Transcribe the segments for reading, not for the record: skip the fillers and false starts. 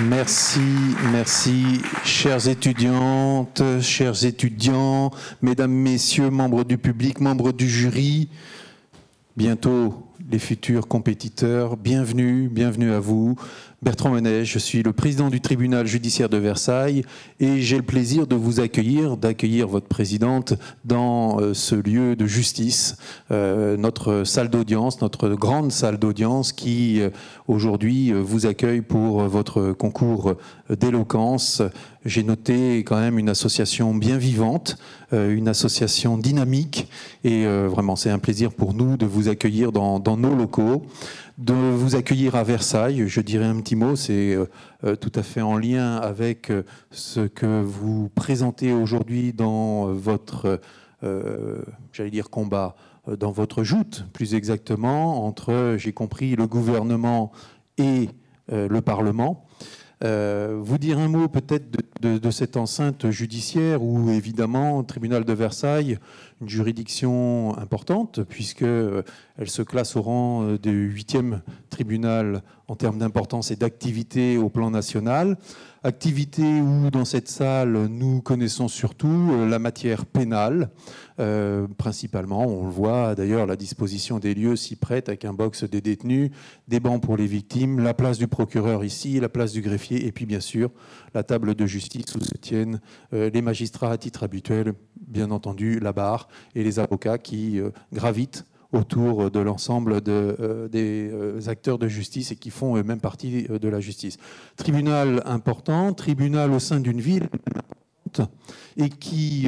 Merci, merci, chères étudiantes, chers étudiants, mesdames, messieurs, membres du public, membres du jury, bientôt les futurs compétiteurs, bienvenue, bienvenue à vous. Bertrand Menès, je suis le président du tribunal judiciaire de Versailles et j'ai le plaisir de vous accueillir, d'accueillir votre présidente dans ce lieu de justice, notre salle d'audience, notre grande salle d'audience qui aujourd'hui vous accueille pour votre concours d'éloquence. J'ai noté quand même une association bien vivante, une association dynamique et vraiment c'est un plaisir pour nous de vous accueillir dans nos locaux, de vous accueillir à Versailles. Je dirais un petit mot, c'est tout à fait en lien avec ce que vous présentez aujourd'hui dans votre, j'allais dire combat, dans votre joute plus exactement, entre, j'ai compris, le gouvernement et le Parlement. Vous dire un mot peut-être de cette enceinte judiciaire où évidemment le tribunal de Versailles, une juridiction importante puisqu'elle se classe au rang du 8e tribunal en termes d'importance et d'activité au plan national. Activité où dans cette salle nous connaissons surtout la matière pénale, principalement, on le voit d'ailleurs, la disposition des lieux s'y prête avec un box des détenus, des bancs pour les victimes, la place du procureur ici, la place du greffier et puis bien sûr la table de justice où se tiennent les magistrats à titre habituel, bien entendu la barre et les avocats qui gravitent autour de l'ensemble des acteurs de justice et qui font eux-mêmes partie de la justice. Tribunal important, tribunal au sein d'une ville et qui,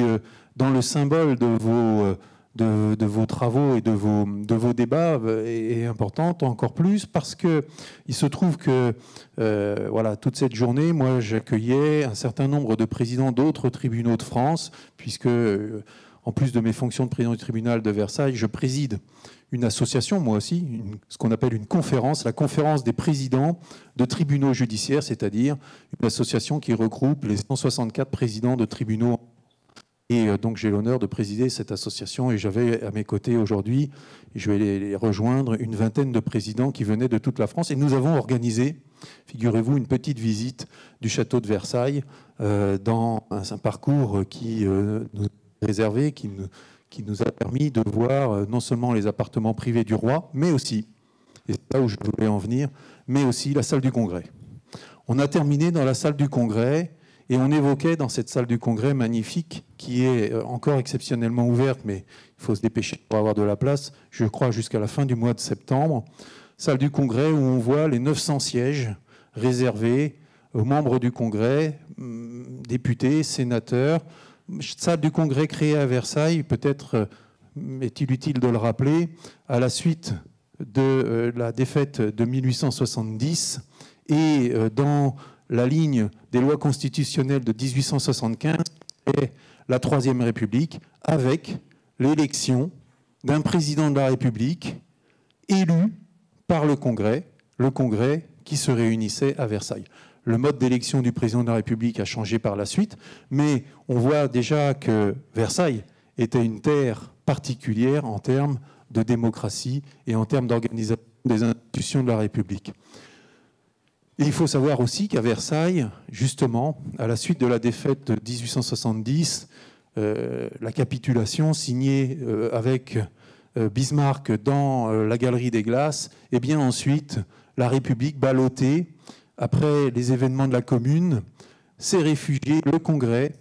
dans le symbole de vos travaux et de vos débats est importante encore plus parce que il se trouve que voilà, toute cette journée, moi j'accueillais un certain nombre de présidents d'autres tribunaux de France puisque en plus de mes fonctions de président du tribunal de Versailles, je préside une association, moi aussi, ce qu'on appelle une conférence, la conférence des présidents de tribunaux judiciaires, c'est-à-dire une association qui regroupe les 164 présidents de tribunaux. Et donc j'ai l'honneur de présider cette association et j'avais à mes côtés aujourd'hui, et je vais les rejoindre, une vingtaine de présidents qui venaient de toute la France. Et nous avons organisé, figurez-vous, une petite visite du château de Versailles dans un parcours qui nous réservé, qui nous a permis de voir non seulement les appartements privés du roi, mais aussi, et c'est là où je voulais en venir, mais aussi la salle du Congrès. On a terminé dans la salle du Congrès et on évoquait dans cette salle du Congrès magnifique, qui est encore exceptionnellement ouverte, mais il faut se dépêcher pour avoir de la place, je crois jusqu'à la fin du mois de septembre, salle du Congrès où on voit les 900 sièges réservés aux membres du Congrès, députés, sénateurs. Salle du Congrès créée à Versailles, peut-être est-il utile de le rappeler, à la suite de la défaite de 1870 et dans la ligne des lois constitutionnelles de 1875 et la Troisième République, avec l'élection d'un président de la République élu par le Congrès qui se réunissait à Versailles. Le mode d'élection du président de la République a changé par la suite, mais on voit déjà que Versailles était une terre particulière en termes de démocratie et en termes d'organisation des institutions de la République. Et il faut savoir aussi qu'à Versailles, justement, à la suite de la défaite de 1870, la capitulation signée avec Bismarck dans la Galerie des Glaces, et bien ensuite, la République ballottée, après les événements de la Commune, s'est réfugié, le Congrès,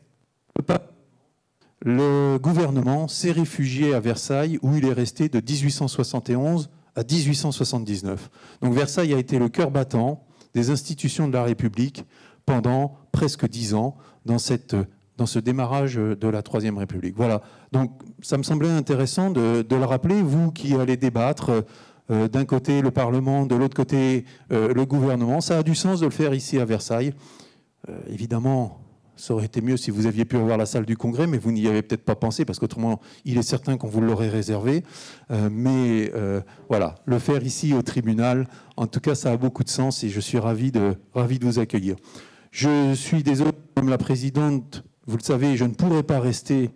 le gouvernement s'est réfugié à Versailles, où il est resté de 1871 à 1879. Donc Versailles a été le cœur battant des institutions de la République pendant presque 10 ans dans ce démarrage de la Troisième République. Voilà, donc ça me semblait intéressant de le rappeler, vous qui allez débattre d'un côté le Parlement, de l'autre côté le gouvernement. Ça a du sens de le faire ici à Versailles. Évidemment, ça aurait été mieux si vous aviez pu avoir la salle du Congrès, mais vous n'y avez peut-être pas pensé, parce qu'autrement, il est certain qu'on vous l'aurait réservé. Mais voilà, le faire ici au tribunal, en tout cas, ça a beaucoup de sens et je suis ravi de vous accueillir. Je suis désolé, Madame la Présidente, vous le savez, je ne pourrai pas rester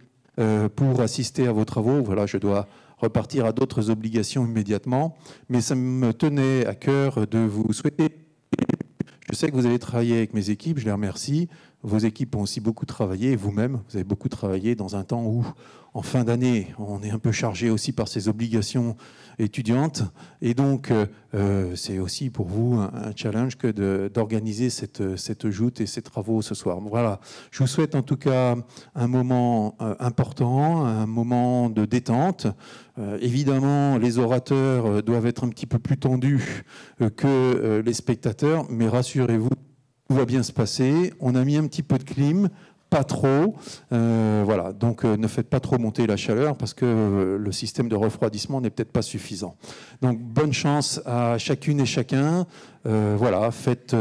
pour assister à vos travaux. Voilà, je dois repartir à d'autres obligations immédiatement, mais ça me tenait à cœur de vous souhaiter. Je sais que vous avez travaillé avec mes équipes, je les remercie. Vos équipes ont aussi beaucoup travaillé, vous-même, vous avez beaucoup travaillé dans un temps où, en fin d'année, on est un peu chargé aussi par ces obligations étudiantes. Et donc, c'est aussi pour vous un challenge que d'organiser cette joute et ces travaux ce soir. Voilà, je vous souhaite en tout cas un moment important, un moment de détente. Évidemment, les orateurs doivent être un petit peu plus tendus que les spectateurs, mais rassurez-vous, tout va bien se passer. On a mis un petit peu de clim, pas trop. Voilà, donc ne faites pas trop monter la chaleur parce que le système de refroidissement n'est peut-être pas suffisant. Donc bonne chance à chacune et chacun. Voilà, faites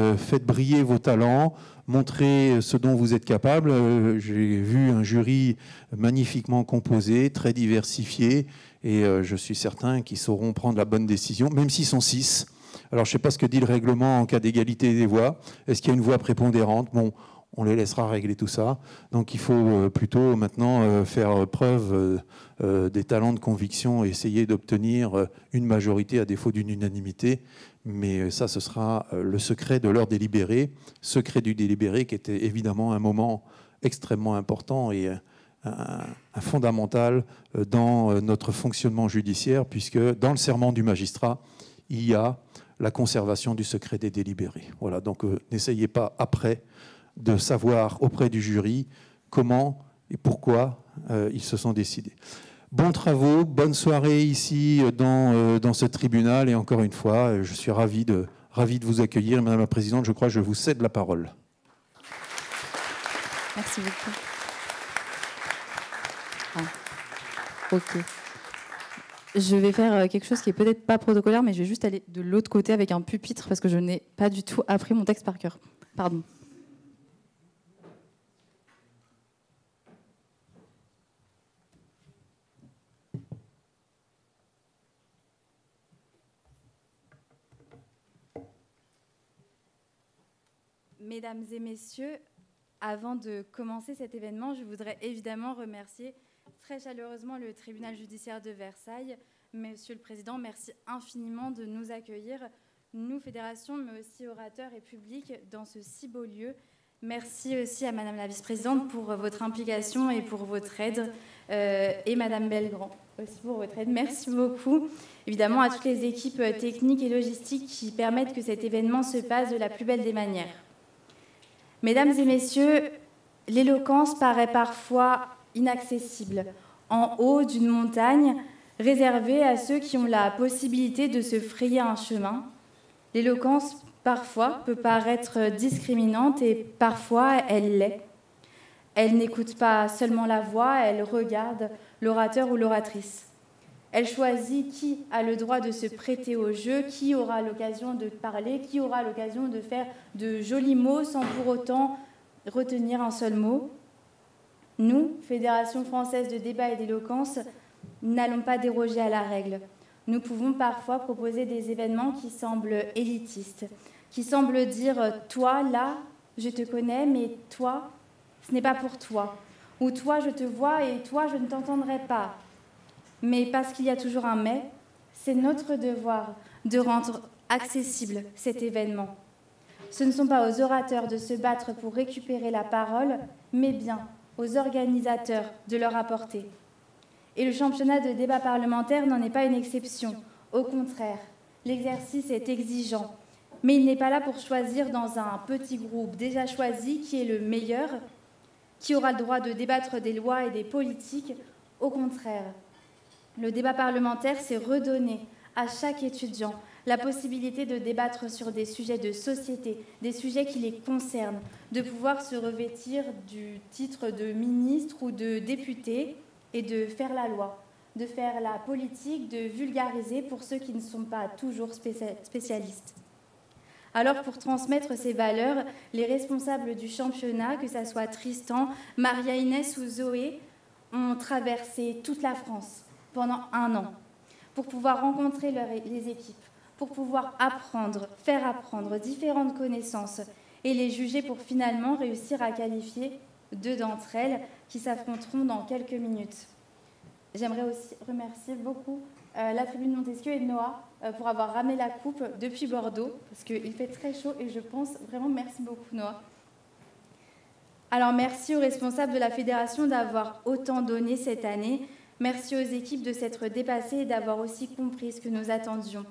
briller vos talents, montrez ce dont vous êtes capable. J'ai vu un jury magnifiquement composé, très diversifié, et je suis certain qu'ils sauront prendre la bonne décision, même s'ils sont 6. Alors, je ne sais pas ce que dit le règlement en cas d'égalité des voix. Est-ce qu'il y a une voix prépondérante? Bon, on les laissera régler tout ça. Donc, il faut plutôt maintenant faire preuve des talents de conviction et essayer d'obtenir une majorité à défaut d'une unanimité. Mais ça, ce sera le secret de leur délibéré. Secret du délibéré qui était évidemment un moment extrêmement important et un fondamental dans notre fonctionnement judiciaire, puisque dans le serment du magistrat, il y a la conservation du secret des délibérés. Voilà, donc n'essayez pas après de savoir auprès du jury comment et pourquoi ils se sont décidés. Bons travaux, bonne soirée ici dans ce tribunal, et encore une fois, je suis ravi de vous accueillir. Madame la Présidente, je crois que je vous cède la parole. Merci beaucoup. Ok. Je vais faire quelque chose qui est peut-être pas protocolaire, mais je vais juste aller de l'autre côté avec un pupitre parce que je n'ai pas du tout appris mon texte par cœur. Pardon. Mesdames et messieurs, avant de commencer cet événement, je voudrais évidemment remercier très chaleureusement le tribunal judiciaire de Versailles. Monsieur le Président, merci infiniment de nous accueillir, nous, fédération, mais aussi orateurs et publics, dans ce si beau lieu. Merci aussi à Madame la Vice-Présidente pour votre implication et pour votre aide, et Madame Belgrand aussi pour votre aide. Merci beaucoup, évidemment, à toutes les équipes techniques et logistiques qui permettent que cet événement se passe de la plus belle des manières. Mesdames et messieurs, l'éloquence paraît parfois inaccessible, en haut d'une montagne, réservée à ceux qui ont la possibilité de se frayer un chemin. L'éloquence, parfois, peut paraître discriminante et parfois, elle l'est. Elle n'écoute pas seulement la voix, elle regarde l'orateur ou l'oratrice. Elle choisit qui a le droit de se prêter au jeu, qui aura l'occasion de parler, qui aura l'occasion de faire de jolis mots sans pour autant retenir un seul mot. Nous, Fédération française de débat et d'éloquence, n'allons pas déroger à la règle. Nous pouvons parfois proposer des événements qui semblent élitistes, qui semblent dire « toi, là, je te connais, mais toi, ce n'est pas pour toi » ou « toi, je te vois et toi, je ne t'entendrai pas ». Mais parce qu'il y a toujours un « mais », c'est notre devoir de rendre accessible cet événement. Ce ne sont pas aux orateurs de se battre pour récupérer la parole, mais bien aux organisateurs de leur apporter. Et le championnat de débat parlementaire n'en est pas une exception. Au contraire, l'exercice est exigeant. Mais il n'est pas là pour choisir dans un petit groupe déjà choisi qui est le meilleur, qui aura le droit de débattre des lois et des politiques. Au contraire, le débat parlementaire, c'est redonner à chaque étudiant la possibilité de débattre sur des sujets de société, des sujets qui les concernent, de pouvoir se revêtir du titre de ministre ou de député et de faire la loi, de faire la politique, de vulgariser pour ceux qui ne sont pas toujours spécialistes. Alors, pour transmettre ces valeurs, les responsables du championnat, que ce soit Tristan, Maria-Inès ou Zoé, ont traversé toute la France pendant 1 an pour pouvoir rencontrer les équipes, pour pouvoir apprendre, faire apprendre différentes connaissances et les juger pour finalement réussir à qualifier 2 d'entre elles qui s'affronteront dans quelques minutes. J'aimerais aussi remercier beaucoup la tribune Montesquieu et Noah pour avoir ramené la coupe depuis Bordeaux, parce qu'il fait très chaud et je pense vraiment merci beaucoup Noah. Alors merci aux responsables de la fédération d'avoir autant donné cette année. Merci aux équipes de s'être dépassées et d'avoir aussi compris ce que nous attendions.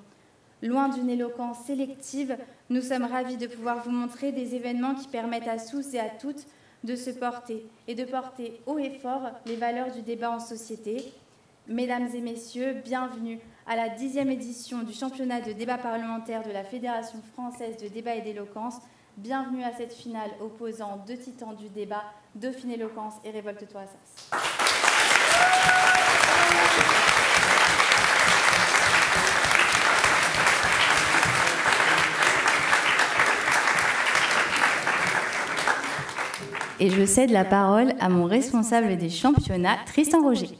Loin d'une éloquence sélective, nous sommes ravis de pouvoir vous montrer des événements qui permettent à tous et à toutes de se porter et de porter haut et fort les valeurs du débat en société. Mesdames et messieurs, bienvenue à la 10e édition du championnat de débat parlementaire de la Fédération française de débat et d'éloquence. Bienvenue à cette finale opposant deux titans du débat, Dauphine Éloquence et Révolte-toi Assas. Et je cède la parole à mon responsable des championnats, Tristan Roger.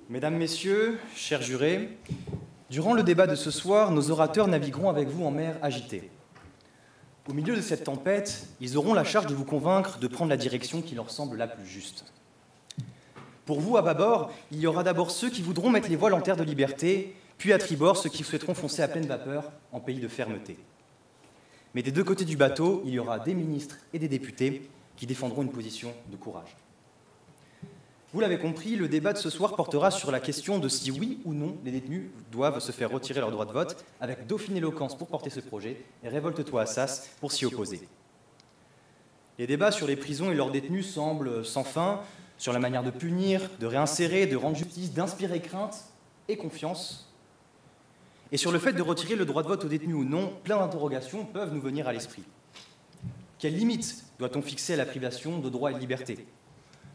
Mesdames, Messieurs, chers jurés, durant le débat de ce soir, nos orateurs navigueront avec vous en mer agitée. Au milieu de cette tempête, ils auront la charge de vous convaincre de prendre la direction qui leur semble la plus juste. Pour vous, à bâbord, il y aura d'abord ceux qui voudront mettre les voiles en terre de liberté, puis à tribord, ceux qui souhaiteront foncer à pleine vapeur en pays de fermeté. Mais des deux côtés du bateau, il y aura des ministres et des députés qui défendront une position de courage. Vous l'avez compris, le débat de ce soir portera sur la question de si oui ou non les détenus doivent se faire retirer leur droit de vote, avec Dauphine Éloquence pour porter ce projet et Révolte-toi Assas pour s'y opposer. Les débats sur les prisons et leurs détenus semblent sans fin, sur la manière de punir, de réinsérer, de rendre justice, d'inspirer crainte et confiance. Et sur le fait de retirer le droit de vote aux détenus ou non, plein d'interrogations peuvent nous venir à l'esprit. Quelles limites doit-on fixer à la privation de droits et de liberté ?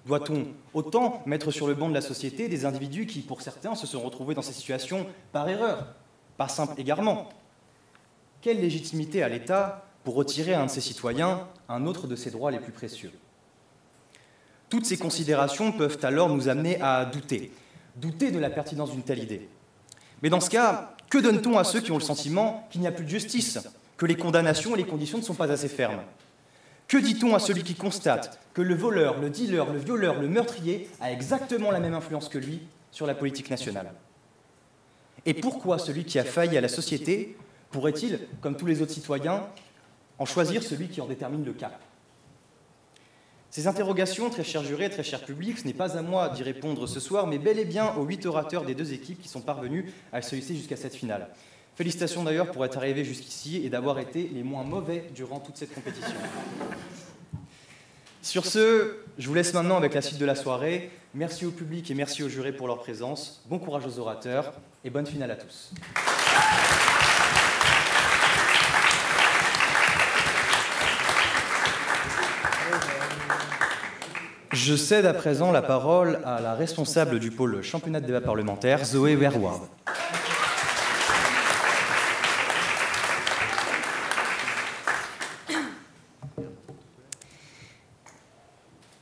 Doit-on autant mettre sur le banc de la société des individus qui, pour certains, se sont retrouvés dans ces situations par erreur, par simple égarement ? Quelle légitimité a l'État pour retirer à un de ses citoyens un autre de ses droits les plus précieux ? Toutes ces considérations peuvent alors nous amener à douter de la pertinence d'une telle idée. Mais dans ce cas, que donne-t-on à ceux qui ont le sentiment qu'il n'y a plus de justice, que les condamnations et les conditions ne sont pas assez fermes ? Que dit-on à celui qui constate que le voleur, le dealer, le violeur, le meurtrier a exactement la même influence que lui sur la politique nationale ? Et pourquoi celui qui a failli à la société pourrait-il, comme tous les autres citoyens, en choisir celui qui en détermine le cap ? Ces interrogations, très chers jurés, très cher public, ce n'est pas à moi d'y répondre ce soir, mais bel et bien aux 8 orateurs des deux équipes qui sont parvenus à se hisser jusqu'à cette finale. Félicitations d'ailleurs pour être arrivés jusqu'ici et d'avoir été les moins mauvais durant toute cette compétition. Sur ce, je vous laisse maintenant avec la suite de la soirée. Merci au public et merci aux jurés pour leur présence. Bon courage aux orateurs et bonne finale à tous. Je cède à présent la parole à la responsable du pôle championnat de débat parlementaire, Zoé Verward.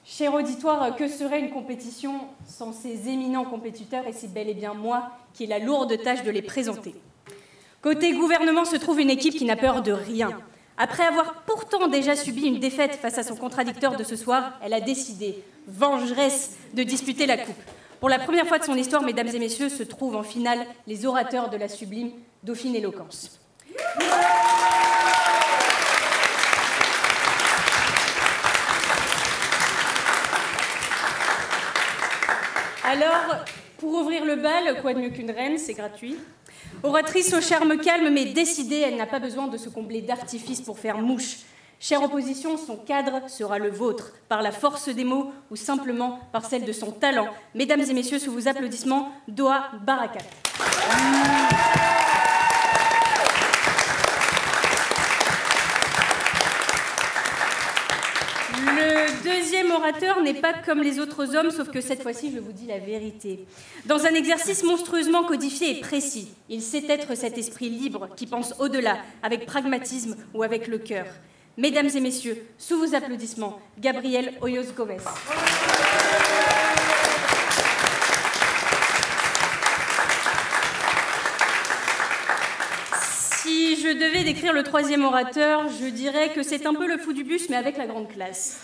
Cher auditoire, que serait une compétition sans ces éminents compétiteurs ? Et c'est bel et bien moi qui ai la lourde tâche de les présenter. Côté gouvernement se trouve une équipe qui n'a peur de rien. Après avoir pourtant déjà subi une défaite face à son contradicteur de ce soir, elle a décidé, vengeresse, de disputer la coupe. Pour la première fois de son histoire, mesdames et messieurs, se trouvent en finale les orateurs de la sublime Dauphine Éloquence. Alors, pour ouvrir le bal, quoi de mieux qu'une reine, c'est gratuit. Oratrice au charme calme mais décidée, elle n'a pas besoin de se combler d'artifices pour faire mouche. Chère opposition, son cadre sera le vôtre, par la force des mots ou simplement par celle de son talent. Mesdames et messieurs, sous vos applaudissements, Doha Barakat. Le deuxième orateur n'est pas comme les autres hommes, sauf que cette fois-ci, je vous dis la vérité. Dans un exercice monstrueusement codifié et précis, il sait être cet esprit libre qui pense au-delà, avec pragmatisme ou avec le cœur. Mesdames et messieurs, sous vos applaudissements, Gabriel Hoyos-Gómez. je devais décrire le troisième orateur, je dirais que c'est un peu le fou du bus, mais avec la grande classe.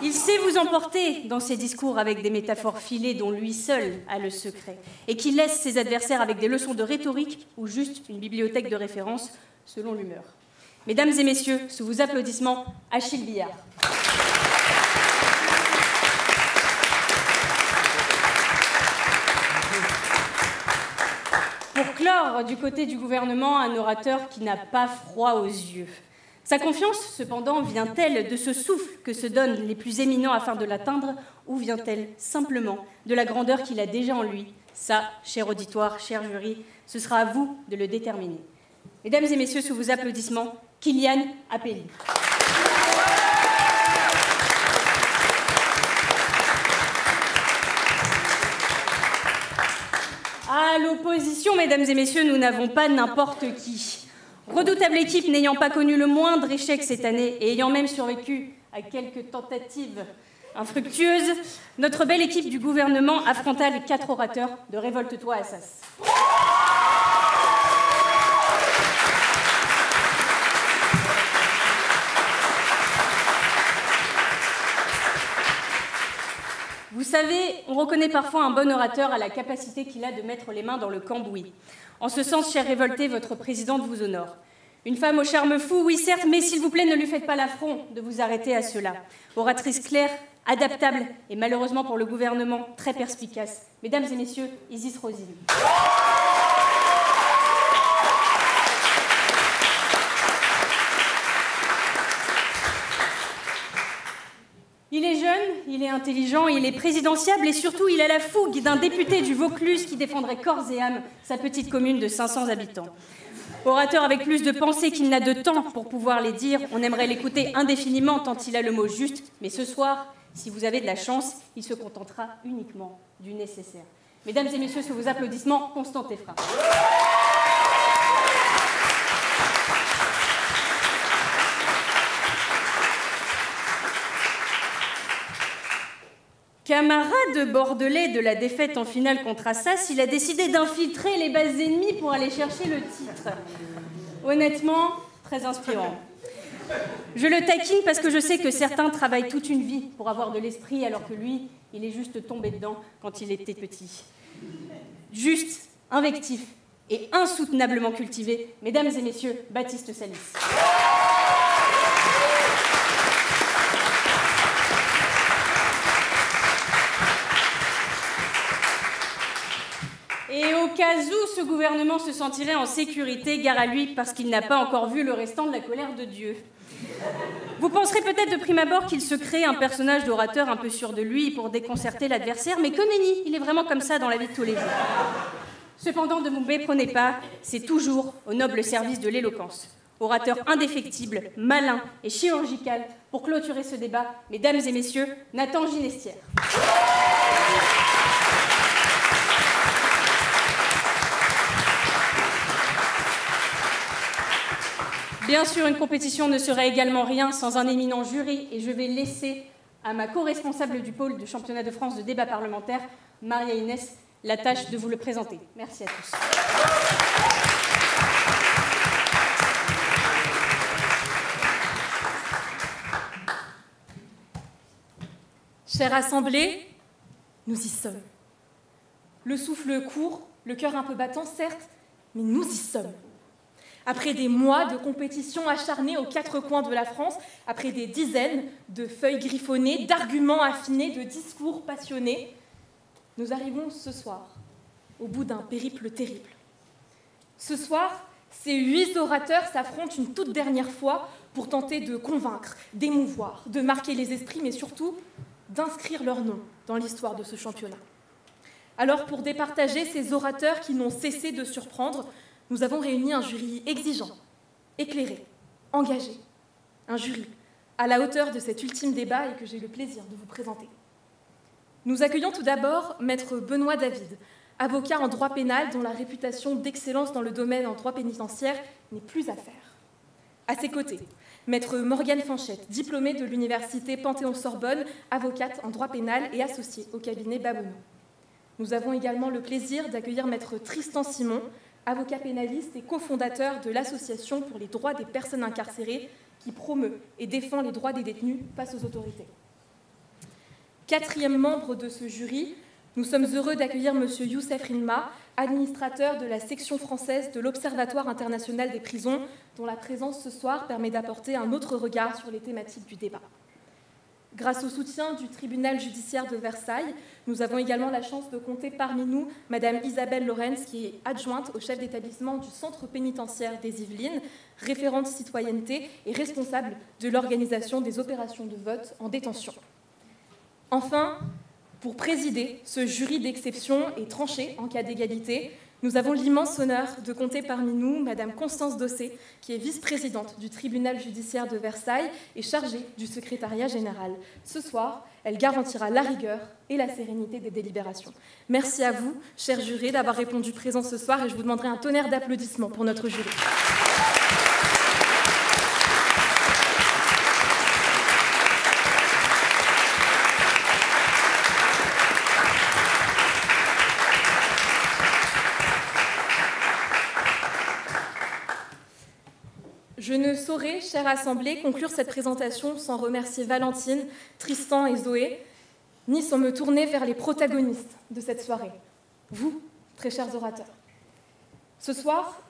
Il sait vous emporter dans ses discours avec des métaphores filées dont lui seul a le secret, et qui laisse ses adversaires avec des leçons de rhétorique ou juste une bibliothèque de référence, selon l'humeur. Mesdames et messieurs, sous vos applaudissements, Achille Billard. Pour clore, du côté du gouvernement, un orateur qui n'a pas froid aux yeux. Sa confiance, cependant, vient-elle de ce souffle que se donnent les plus éminents afin de l'atteindre, ou vient-elle simplement de la grandeur qu'il a déjà en lui? Ça, cher auditoire, cher jury, ce sera à vous de le déterminer. Mesdames et messieurs, sous vos applaudissements, Kylian Apelli. À l'opposition, mesdames et messieurs, nous n'avons pas n'importe qui. Redoutable équipe n'ayant pas connu le moindre échec cette année et ayant même survécu à quelques tentatives infructueuses, notre belle équipe du gouvernement affronta les 4 orateurs de Révolte-toi Assas. Vous savez, on reconnaît parfois un bon orateur à la capacité qu'il a de mettre les mains dans le cambouis. En ce sens, chère révoltée, votre présidente vous honore. Une femme au charme fou, oui certes, mais s'il vous plaît, ne lui faites pas l'affront de vous arrêter à cela. Oratrice claire, adaptable et malheureusement pour le gouvernement, très perspicace. Mesdames et messieurs, Isis Rosili. Il est jeune, il est intelligent, il est présidentiable et surtout il a la fougue d'un député du Vaucluse qui défendrait corps et âme sa petite commune de 500 habitants. Orateur avec plus de pensées qu'il n'a de temps pour pouvoir les dire, on aimerait l'écouter indéfiniment tant il a le mot juste, mais ce soir, si vous avez de la chance, il se contentera uniquement du nécessaire. Mesdames et messieurs, sous vos applaudissements, Constant Teffra. Camarade bordelais de la défaite en finale contre Assas, il a décidé d'infiltrer les bases ennemies pour aller chercher le titre. Honnêtement, très inspirant. Je le taquine parce que je sais que certains travaillent toute une vie pour avoir de l'esprit, alors que lui, il est juste tombé dedans quand il était petit. Juste, invectif et insoutenablement cultivé, mesdames et messieurs, Baptiste Salis. Et au cas où ce gouvernement se sentirait en sécurité, gare à lui parce qu'il n'a pas encore vu le restant de la colère de Dieu. Vous penserez peut-être de prime abord qu'il se crée un personnage d'orateur un peu sûr de lui pour déconcerter l'adversaire, mais que nenni, il est vraiment comme ça dans la vie de tous les jours. Cependant, ne vous méprenez pas, c'est toujours au noble service de l'éloquence. Orateur indéfectible, malin et chirurgical, pour clôturer ce débat, mesdames et messieurs, Nathan Ginestière. Bien sûr, une compétition ne serait également rien sans un éminent jury et je vais laisser à ma co-responsable du pôle du championnat de France de débat parlementaire, Maria-Inès, la tâche de vous le présenter. Merci à tous. Chère Assemblée, nous y sommes. Le souffle court, le cœur un peu battant, certes, mais nous y sommes. Après des mois de compétition acharnée aux 4 coins de la France, après des dizaines de feuilles griffonnées, d'arguments affinés, de discours passionnés, nous arrivons ce soir au bout d'un périple terrible. Ce soir, ces 8 orateurs s'affrontent une toute dernière fois pour tenter de convaincre, d'émouvoir, de marquer les esprits, mais surtout d'inscrire leur nom dans l'histoire de ce championnat. Alors, pour départager ces orateurs qui n'ont cessé de surprendre, nous avons réuni un jury exigeant, éclairé, engagé. Un jury à la hauteur de cet ultime débat et que j'ai le plaisir de vous présenter. Nous accueillons tout d'abord Maître Benoît David, avocat en droit pénal dont la réputation d'excellence dans le domaine en droit pénitentiaire n'est plus à faire. À ses côtés, Maître Morgane Fanchette, diplômée de l'université Panthéon-Sorbonne, avocate en droit pénal et associée au cabinet Babonneau. Nous avons également le plaisir d'accueillir Maître Tristan Simon, avocat pénaliste et cofondateur de l'Association pour les droits des personnes incarcérées qui promeut et défend les droits des détenus face aux autorités. Quatrième membre de ce jury, nous sommes heureux d'accueillir M. Youssef Rilma, administrateur de la section française de l'Observatoire international des prisons, dont la présence ce soir permet d'apporter un autre regard sur les thématiques du débat. Grâce au soutien du tribunal judiciaire de Versailles, nous avons également la chance de compter parmi nous Madame Isabelle Lorenz, qui est adjointe au chef d'établissement du centre pénitentiaire des Yvelines, référente citoyenneté et responsable de l'organisation des opérations de vote en détention. Enfin, pour présider ce jury d'exception et trancher en cas d'égalité, nous avons l'immense honneur de compter parmi nous Madame Constance Dossé, qui est vice-présidente du tribunal judiciaire de Versailles et chargée du secrétariat général. Ce soir, elle garantira la rigueur et la sérénité des délibérations. Merci à vous, chers jurés, d'avoir répondu présent ce soir et je vous demanderai un tonnerre d'applaudissements pour notre jury. Je ne saurais, chère Assemblée, conclure cette présentation sans remercier Valentine, Tristan et Zoé, ni sans me tourner vers les protagonistes de cette soirée, vous, très chers orateurs. Ce soir,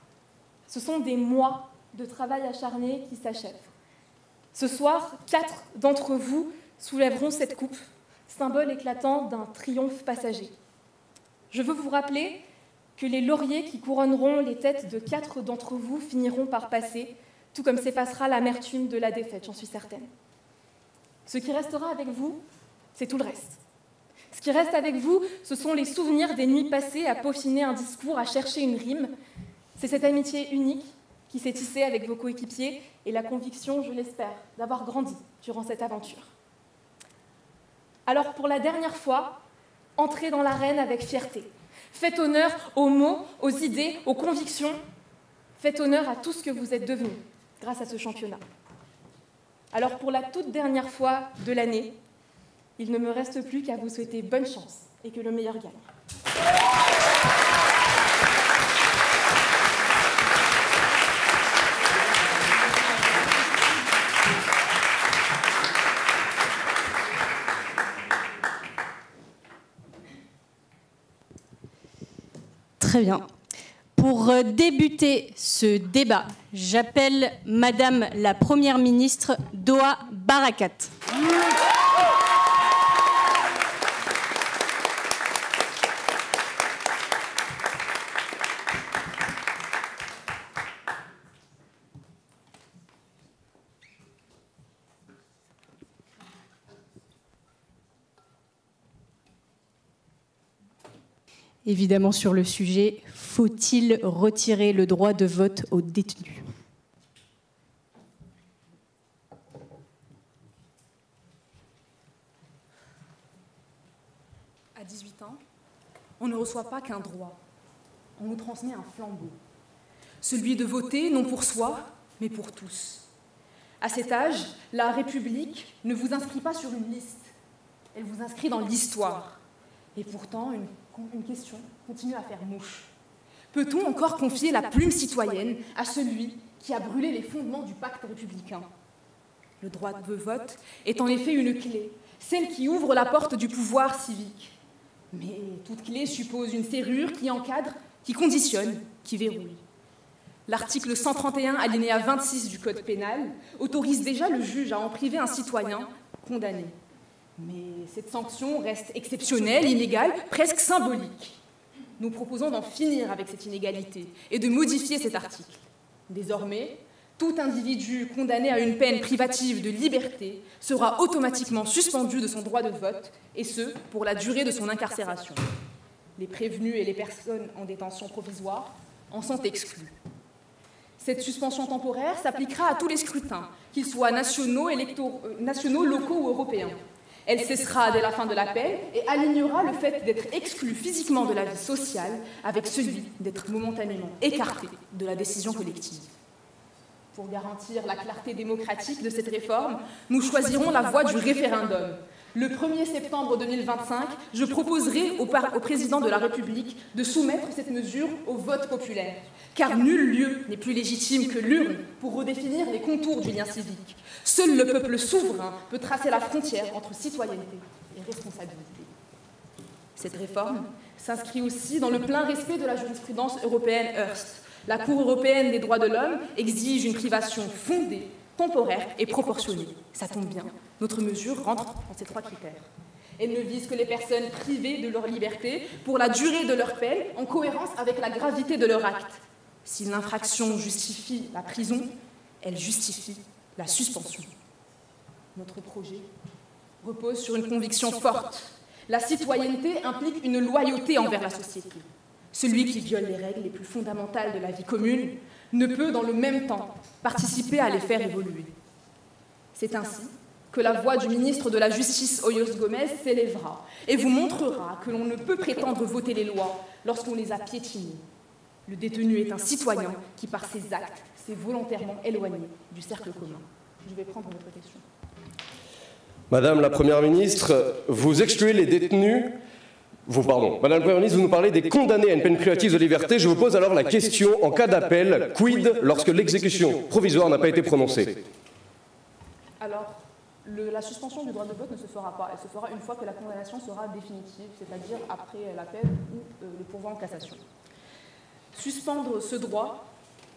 ce sont des mois de travail acharné qui s'achèvent. Ce soir, 4 d'entre vous soulèveront cette coupe, symbole éclatant d'un triomphe passager. Je veux vous rappeler que les lauriers qui couronneront les têtes de 4 d'entre vous finiront par passer, tout comme s'effacera l'amertume de la défaite, j'en suis certaine. Ce qui restera avec vous, c'est tout le reste. Ce qui reste avec vous, ce sont les souvenirs des nuits passées à peaufiner un discours, à chercher une rime. C'est cette amitié unique qui s'est tissée avec vos coéquipiers et la conviction, je l'espère, d'avoir grandi durant cette aventure. Alors, pour la dernière fois, entrez dans l'arène avec fierté. Faites honneur aux mots, aux idées, aux convictions. Faites honneur à tout ce que vous êtes devenus grâce à ce championnat. Alors, pour la toute dernière fois de l'année, il ne me reste plus qu'à vous souhaiter bonne chance et que le meilleur gagne. Très bien. Pour débuter ce débat, j'appelle Madame la Première ministre Doha Barakat. Évidemment, sur le sujet, faut-il retirer le droit de vote aux détenus ? À 18 ans, on ne reçoit pas qu'un droit, on nous transmet un flambeau. Celui de voter, non pour soi, mais pour tous. À cet âge, la République ne vous inscrit pas sur une liste, elle vous inscrit dans l'histoire. Et pourtant, une question continue à faire mouche. Peut-on encore confier la plume citoyenne à celui qui a brûlé les fondements du pacte républicain ? Le droit de vote est en effet une clé, celle qui ouvre la porte du pouvoir civique. Mais toute clé suppose une serrure qui encadre, qui conditionne, qui verrouille. L'article 131, alinéa 26 du Code pénal, autorise déjà le juge à en priver un citoyen condamné. Mais cette sanction reste exceptionnelle, inégale, presque symbolique. Nous proposons d'en finir avec cette inégalité et de modifier cet article. Désormais, tout individu condamné à une peine privative de liberté sera automatiquement suspendu de son droit de vote, et ce, pour la durée de son incarcération. Les prévenus et les personnes en détention provisoire en sont exclus. Cette suspension temporaire s'appliquera à tous les scrutins, qu'ils soient nationaux, locaux ou européens. Elle cessera dès la fin de la peine et alignera le fait d'être exclu physiquement de la vie sociale avec celui d'être momentanément écarté de la décision collective. Pour garantir la clarté démocratique de cette réforme, nous choisirons la voie du référendum. Le 1er septembre 2025, je proposerai au président de la République de soumettre cette mesure au vote populaire, car nul lieu n'est plus légitime que l'urne pour redéfinir les contours du lien civique. Seul le peuple souverain peut tracer la frontière entre citoyenneté et responsabilité. Cette réforme s'inscrit aussi dans le plein respect de la jurisprudence européenne Hearst. La Cour européenne des droits de l'homme exige une privation fondée, temporaire et proportionnée. Ça tombe bien, notre mesure rentre dans ces 3 critères. Elle ne vise que les personnes privées de leur liberté pour la durée de leur peine, en cohérence avec la gravité de leur acte. Si l'infraction justifie la prison, elle justifie la suspension. Notre projet repose sur une conviction forte. La citoyenneté implique une loyauté envers la société. Celui qui viole les règles les plus fondamentales de la vie commune ne peut, dans le même temps, participer à les faire évoluer. C'est ainsi que la voix du ministre de la Justice, Hoyos Gómez, s'élèvera et vous montrera que l'on ne peut prétendre voter les lois lorsqu'on les a piétinées. Le détenu est un citoyen qui, par ses actes, s'est volontairement éloigné du cercle commun. Je vais prendre votre question. Madame la Première ministre, vous excluez les détenus... Madame la Première ministre, vous nous parlez des condamnés à une peine privative de liberté. Je vous pose alors la question, en cas d'appel, quid lorsque l'exécution provisoire n'a pas été prononcée? Alors, la suspension du droit de vote ne se fera pas. Elle se fera une fois que la condamnation sera définitive, c'est-à-dire après l'appel ou le pourvoi en cassation. Suspendre ce droit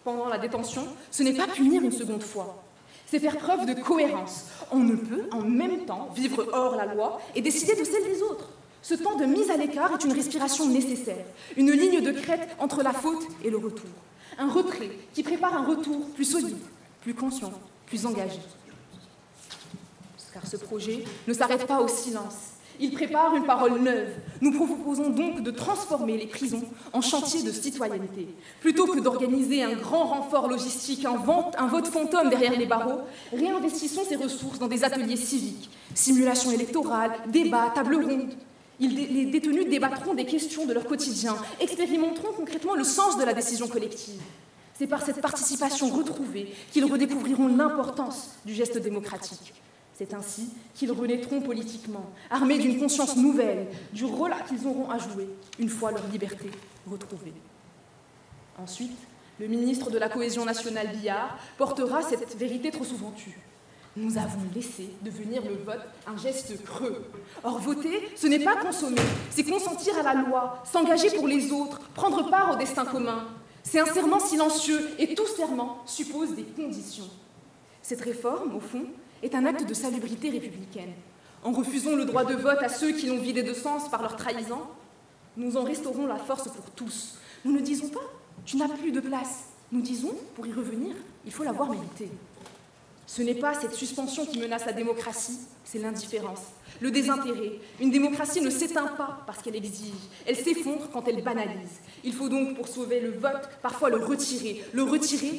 pendant la détention, ce n'est pas punir une seconde fois. C'est faire preuve de cohérence. On ne peut en même temps vivre hors la loi et décider de celle des autres. Ce temps de mise à l'écart est une respiration nécessaire, une ligne de crête entre la faute et le retour. Un retrait qui prépare un retour plus solide, plus conscient, plus engagé. Car ce projet ne s'arrête pas au silence. Il prépare une parole neuve. Nous proposons donc de transformer les prisons en chantier de citoyenneté. Plutôt que d'organiser un grand renfort logistique, un vote fantôme derrière les barreaux, réinvestissons ces ressources dans des ateliers civiques, simulation électorale, débats, tables rondes. Les détenus débattront des questions de leur quotidien, expérimenteront concrètement le sens de la décision collective. C'est par cette participation retrouvée qu'ils redécouvriront l'importance du geste démocratique. C'est ainsi qu'ils renaîtront politiquement, armés d'une conscience nouvelle, du rôle qu'ils auront à jouer une fois leur liberté retrouvée. Ensuite, le ministre de la Cohésion nationale, Billard, portera cette vérité trop souvent tue. Nous avons laissé devenir le vote un geste creux. Or, voter, ce n'est pas consommer, c'est consentir à la loi, s'engager pour les autres, prendre part au destin commun. C'est un serment silencieux et tout serment suppose des conditions. Cette réforme, au fond, est un acte de salubrité républicaine. En refusant le droit de vote à ceux qui l'ont vidé de sens par leur trahison, nous en restaurons la force pour tous. Nous ne disons pas « tu n'as plus de place ». Nous disons, pour y revenir, il faut l'avoir mérité. Ce n'est pas cette suspension qui menace la démocratie, c'est l'indifférence, le désintérêt. Une démocratie ne s'éteint pas parce qu'elle exige, elle s'effondre quand elle banalise. Il faut donc, pour sauver le vote, parfois le retirer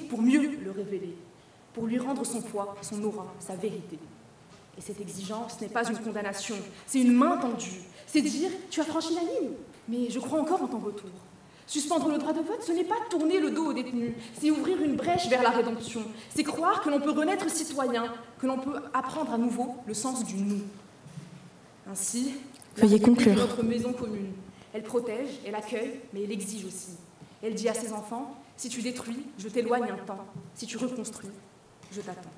pour mieux le révéler, pour lui rendre son poids, son aura, sa vérité. Et cette exigence n'est pas une condamnation, c'est une main tendue. C'est dire « tu as franchi la ligne, mais je crois encore en ton retour ». Suspendre le droit de vote, ce n'est pas tourner le dos aux détenus, c'est ouvrir une brèche vers la rédemption. C'est croire que l'on peut renaître citoyen, que l'on peut apprendre à nouveau le sens du « nous ». Ainsi, veuillez conclure. Notre maison commune. Elle protège, elle accueille, mais elle exige aussi. Elle dit à ses enfants, si tu détruis, je t'éloigne un temps. Si tu reconstruis, je t'attends.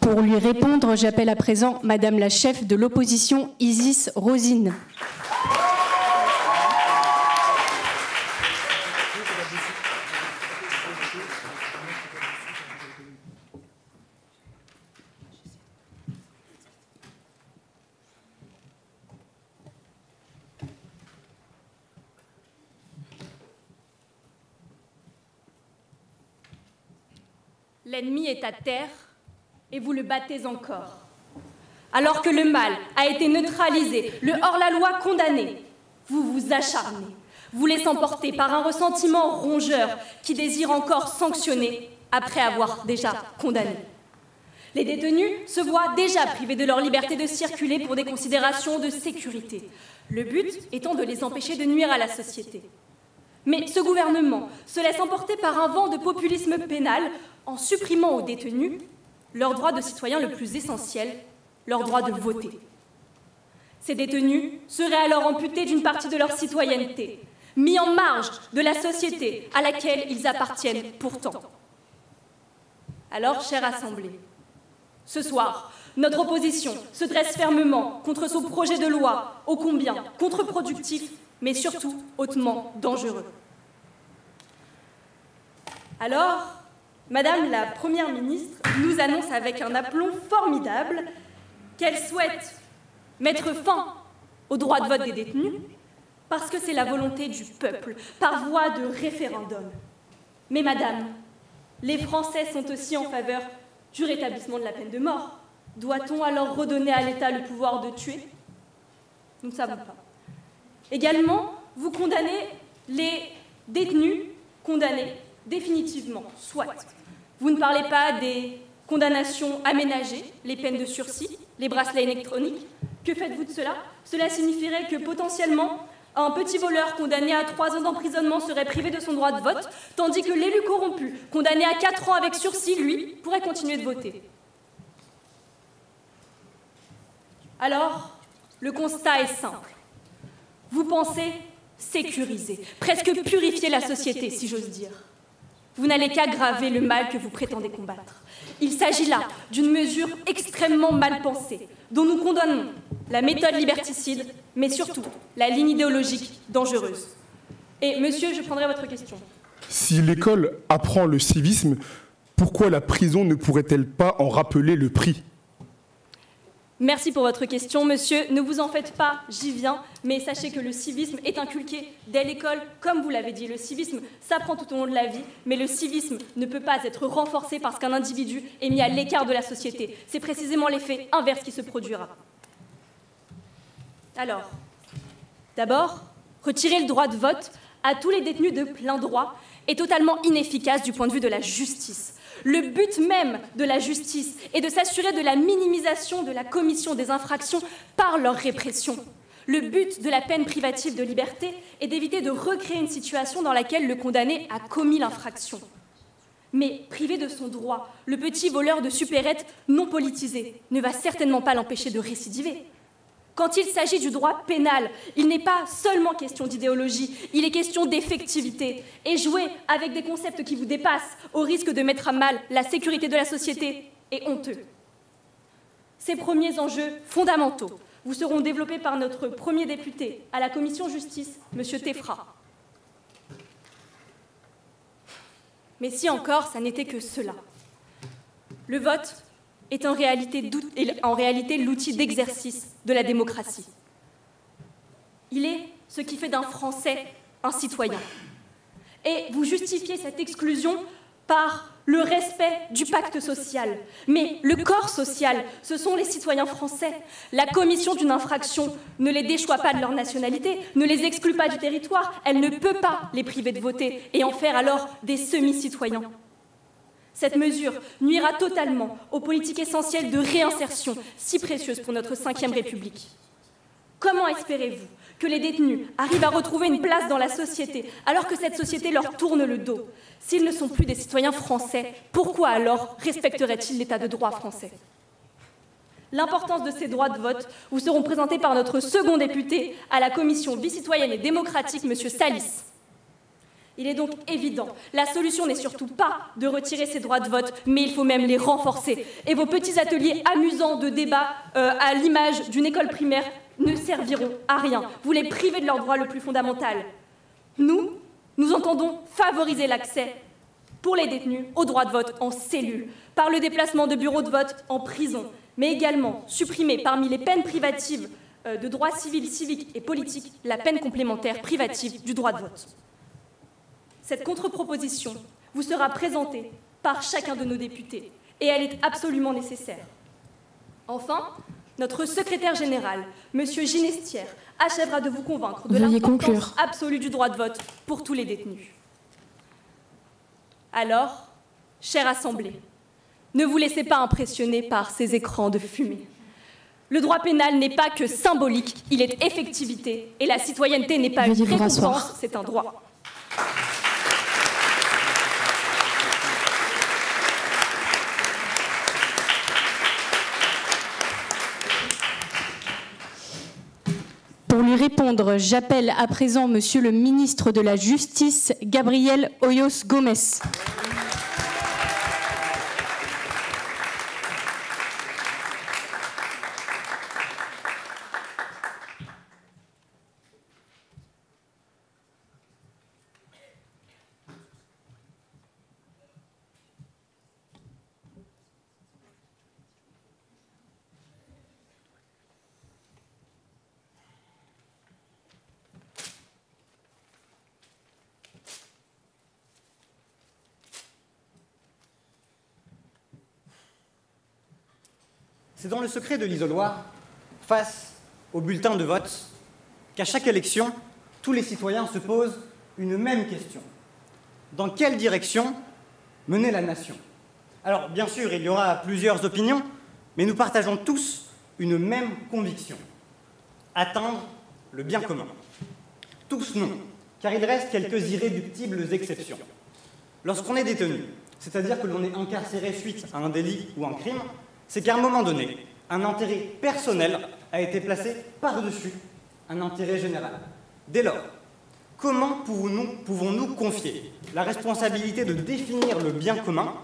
Pour lui répondre, j'appelle à présent Madame la chef de l'opposition, Isis Rosine. L'ennemi est à terre et vous le battez encore. Alors que le mal a été neutralisé, le hors-la-loi condamné, vous vous acharnez, vous laissant porter par un ressentiment rongeur qui désire encore sanctionner après avoir déjà condamné. Les détenus se voient déjà privés de leur liberté de circuler pour des considérations de sécurité, le but étant de les empêcher de nuire à la société. Mais ce gouvernement se laisse emporter par un vent de populisme pénal en supprimant aux détenus leur droit de citoyen le plus essentiel, leur droit de voter. Ces détenus seraient alors amputés d'une partie de leur citoyenneté, mis en marge de la société à laquelle ils appartiennent pourtant. Alors, chère Assemblée, ce soir, notre opposition se dresse fermement contre ce projet de loi ô combien contre-productif, mais surtout hautement dangereux. Alors, Madame la Première ministre nous annonce avec un aplomb formidable qu'elle souhaite mettre fin au droit de vote des détenus parce que c'est la volonté du peuple, par voie de référendum. Mais Madame, les Français sont aussi en faveur du rétablissement de la peine de mort. Doit-on alors redonner à l'État le pouvoir de tuer? Nous ne savons pas. Également, vous condamnez les détenus condamnés définitivement, soit. Vous ne parlez pas des condamnations aménagées, les peines de sursis, les bracelets électroniques. Que faites-vous de cela? Cela signifierait que potentiellement, un petit voleur condamné à 3 ans d'emprisonnement serait privé de son droit de vote, tandis que l'élu corrompu, condamné à 4 ans avec sursis, lui, pourrait continuer de voter. Alors, le constat est simple. Vous pensez sécuriser, presque purifier la société, si j'ose dire. Vous n'allez qu'aggraver le mal que vous prétendez combattre. Il s'agit là d'une mesure extrêmement mal pensée, dont nous condamnons la méthode liberticide, mais surtout la ligne idéologique dangereuse. Et monsieur, je prendrai votre question. Si l'école apprend le civisme, pourquoi la prison ne pourrait-elle pas en rappeler le prix? Merci pour votre question, monsieur. Ne vous en faites pas, j'y viens, mais sachez que le civisme est inculqué dès l'école, comme vous l'avez dit. Le civisme s'apprend tout au long de la vie, mais le civisme ne peut pas être renforcé parce qu'un individu est mis à l'écart de la société. C'est précisément l'effet inverse qui se produira. Alors, d'abord, retirer le droit de vote à tous les détenus de plein droit est totalement inefficace du point de vue de la justice. Le but même de la justice est de s'assurer de la minimisation de la commission des infractions par leur répression. Le but de la peine privative de liberté est d'éviter de recréer une situation dans laquelle le condamné a commis l'infraction. Mais privé de son droit, le petit voleur de supérette non politisé ne va certainement pas l'empêcher de récidiver. Quand il s'agit du droit pénal, il n'est pas seulement question d'idéologie, il est question d'effectivité. Et jouer avec des concepts qui vous dépassent au risque de mettre à mal la sécurité de la société est honteux. Ces premiers enjeux fondamentaux vous seront développés par notre premier député à la commission justice, M. Teffra. Mais si encore, ça n'était que cela. Le vote est en réalité l'outil d'exercice de la démocratie. Il est ce qui fait d'un Français un citoyen. Et vous justifiez cette exclusion par le respect du pacte social. Mais le corps social, ce sont les citoyens français. La commission d'une infraction ne les déchoit pas de leur nationalité, ne les exclut pas du territoire, elle ne peut pas les priver de voter et en faire alors des semi-citoyens. Cette mesure nuira totalement aux politiques essentielles de réinsertion, si précieuses pour notre 5e République. Comment espérez-vous que les détenus arrivent à retrouver une place dans la société alors que cette société leur tourne le dos? S'ils ne sont plus des citoyens français, pourquoi alors respecteraient-ils l'état de droit français? L'importance de ces droits de vote vous seront présentés par notre second député à la commission vie citoyenne et démocratique, M. Salis. Il est donc évident, la solution n'est surtout pas de retirer ces droits de vote, mais il faut même les renforcer. Et vos petits ateliers amusants de débat à l'image d'une école primaire ne serviront à rien. Vous les privez de leur droit le plus fondamental. Nous entendons favoriser l'accès pour les détenus au droit de vote en cellule, par le déplacement de bureaux de vote en prison, mais également supprimer parmi les peines privatives de droits civils, civiques et politiques la peine complémentaire privative du droit de vote. Cette contre-proposition vous sera présentée par chacun de nos députés et elle est absolument nécessaire. Enfin, notre secrétaire général, M. Ginestière, achèvera de vous convaincre de l'importance absolue du droit de vote pour tous les détenus. Alors, chère Assemblée, Ne vous laissez pas impressionner par ces écrans de fumée. Le droit pénal n'est pas que symbolique, il est effectivité. Et la citoyenneté n'est pas une récompense, c'est un droit. Pour lui répondre, j'appelle à présent Monsieur le ministre de la Justice, Gabriel Hoyos Gómez. C'est dans le secret de l'isoloir, face au bulletin de vote, qu'à chaque élection, tous les citoyens se posent une même question. Dans quelle direction mener la nation? Alors, bien sûr, il y aura plusieurs opinions, mais nous partageons tous une même conviction. Atteindre le bien commun. Tous non, car il reste quelques irréductibles exceptions. Lorsqu'on est détenu, c'est-à-dire que l'on est incarcéré suite à un délit ou un crime, c'est qu'à un moment donné, un intérêt personnel a été placé par-dessus un intérêt général. Dès lors, comment pouvons-nous confier la responsabilité de définir le bien commun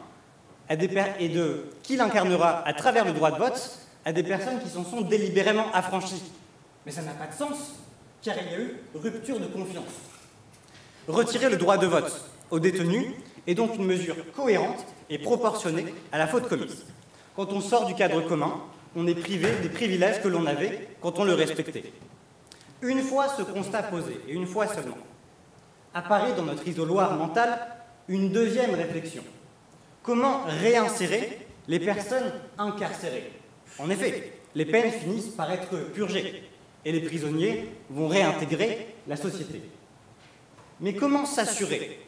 et de qui l'incarnera à travers le droit de vote à des personnes qui s'en sont délibérément affranchies? Mais ça n'a pas de sens, car il y a eu rupture de confiance. Retirer le droit de vote aux détenus est donc une mesure cohérente et proportionnée à la faute commise. Quand on sort du cadre commun, on est privé des privilèges que l'on avait quand on le respectait. Une fois ce constat posé, et une fois seulement, apparaît dans notre isoloir mental une deuxième réflexion. Comment réinsérer les personnes incarcérées? En effet, les peines finissent par être purgées, et les prisonniers vont réintégrer la société. Mais comment s'assurer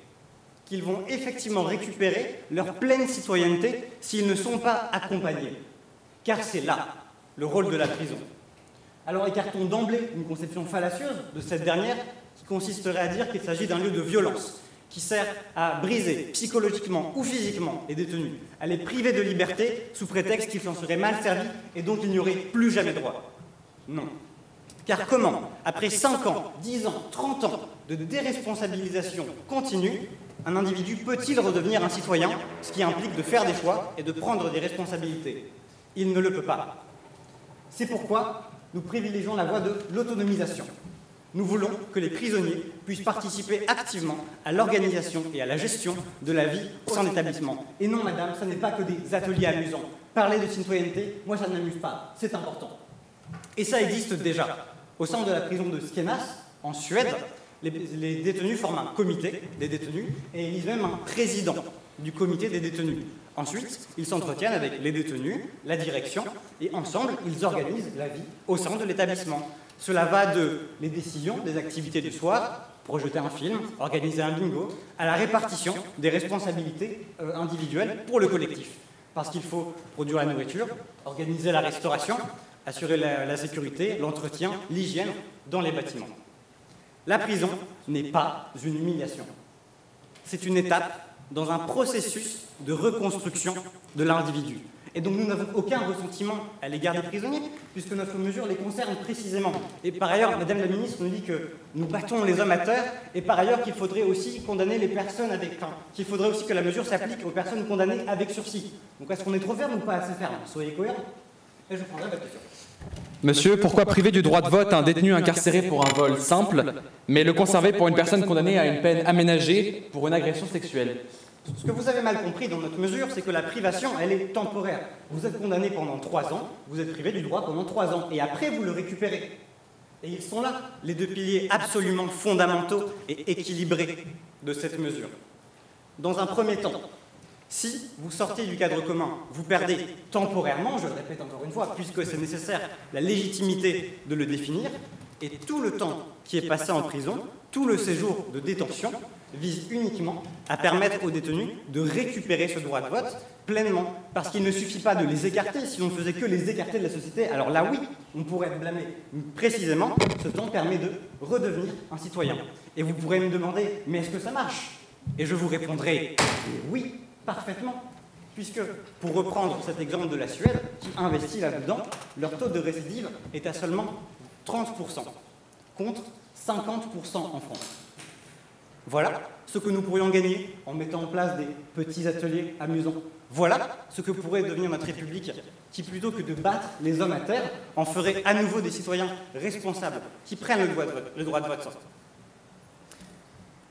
qu'ils vont effectivement récupérer leur pleine citoyenneté s'ils ne sont pas accompagnés? Car c'est là le rôle de la prison. Alors écartons d'emblée une conception fallacieuse de cette dernière qui consisterait à dire qu'il s'agit d'un lieu de violence qui sert à briser psychologiquement ou physiquement les détenus, à les priver de liberté sous prétexte qu'ils s'en seraient mal servis et donc ils n'y auraient plus jamais droit. Non. Car comment, après 5 ans, 10 ans, 30 ans de déresponsabilisation continue, un individu peut-il redevenir un citoyen, ce qui implique de faire des choix et de prendre des responsabilités? Il ne le peut pas. C'est pourquoi nous privilégions la voie de l'autonomisation. Nous voulons que les prisonniers puissent participer activement à l'organisation et à la gestion de la vie au sein de l'établissement. Et non, madame, ce n'est pas que des ateliers amusants. Parler de citoyenneté, moi, ça ne m'amuse pas. C'est important. Et ça existe déjà. Au sein de la prison de Skenas, en Suède, les détenus forment un comité des détenus et élisent même un président du comité des détenus. Ensuite, ils s'entretiennent avec les détenus, la direction, et ensemble, ils organisent la vie au sein de l'établissement. Cela va de les décisions, des activités du soir, projeter un film, organiser un bingo, à la répartition des responsabilités individuelles pour le collectif. Parce qu'il faut produire la nourriture, organiser la restauration, assurer la sécurité, l'entretien, l'hygiène dans les bâtiments. La prison n'est pas une humiliation. C'est une étape dans un processus de reconstruction de l'individu. Et donc nous n'avons aucun ressentiment à l'égard des prisonniers, puisque notre mesure les concerne précisément. Et par ailleurs, Madame la Ministre nous dit que nous battons les hommes à terre, et par ailleurs qu'il faudrait aussi condamner les personnes avec... Enfin, qu'il faudrait aussi que la mesure s'applique aux personnes condamnées avec sursis. Donc est-ce qu'on est trop ferme ou pas assez ferme? Soyez cohérents. Et je prendrai votre question. Monsieur, pourquoi priver du droit de vote un détenu incarcéré pour un vol simple, mais le conserver pour une personne condamnée à une peine aménagée pour une agression sexuelle? Ce que vous avez mal compris dans notre mesure, c'est que la privation, elle est temporaire. Vous êtes condamné pendant 3 ans, vous êtes privé du droit pendant 3 ans, et après vous le récupérez. Et ils sont là, les deux piliers absolument fondamentaux et équilibrés de cette mesure. Dans un premier temps, si vous sortez du cadre commun, vous perdez temporairement, je le répète encore une fois, puisque c'est nécessaire, la légitimité de le définir, et tout le temps qui est passé en prison, tout le séjour de détention, vise uniquement à permettre aux détenus de récupérer ce droit de vote pleinement. Parce qu'il ne suffit pas de les écarter. Si on ne faisait que les écarter de la société, alors là oui, on pourrait être blâmé. Précisément, ce temps permet de redevenir un citoyen. Et vous pourrez me demander, mais est-ce que ça marche? Et je vous répondrai, oui, parfaitement. Puisque, pour reprendre cet exemple de la Suède, qui investit là-dedans, leur taux de récidive est à seulement 30%, contre 50% en France. Voilà ce que nous pourrions gagner en mettant en place des petits ateliers amusants. Voilà ce que pourrait devenir notre République, qui plutôt que de battre les hommes à terre, en ferait à nouveau des citoyens responsables, qui prennent le droit de vote.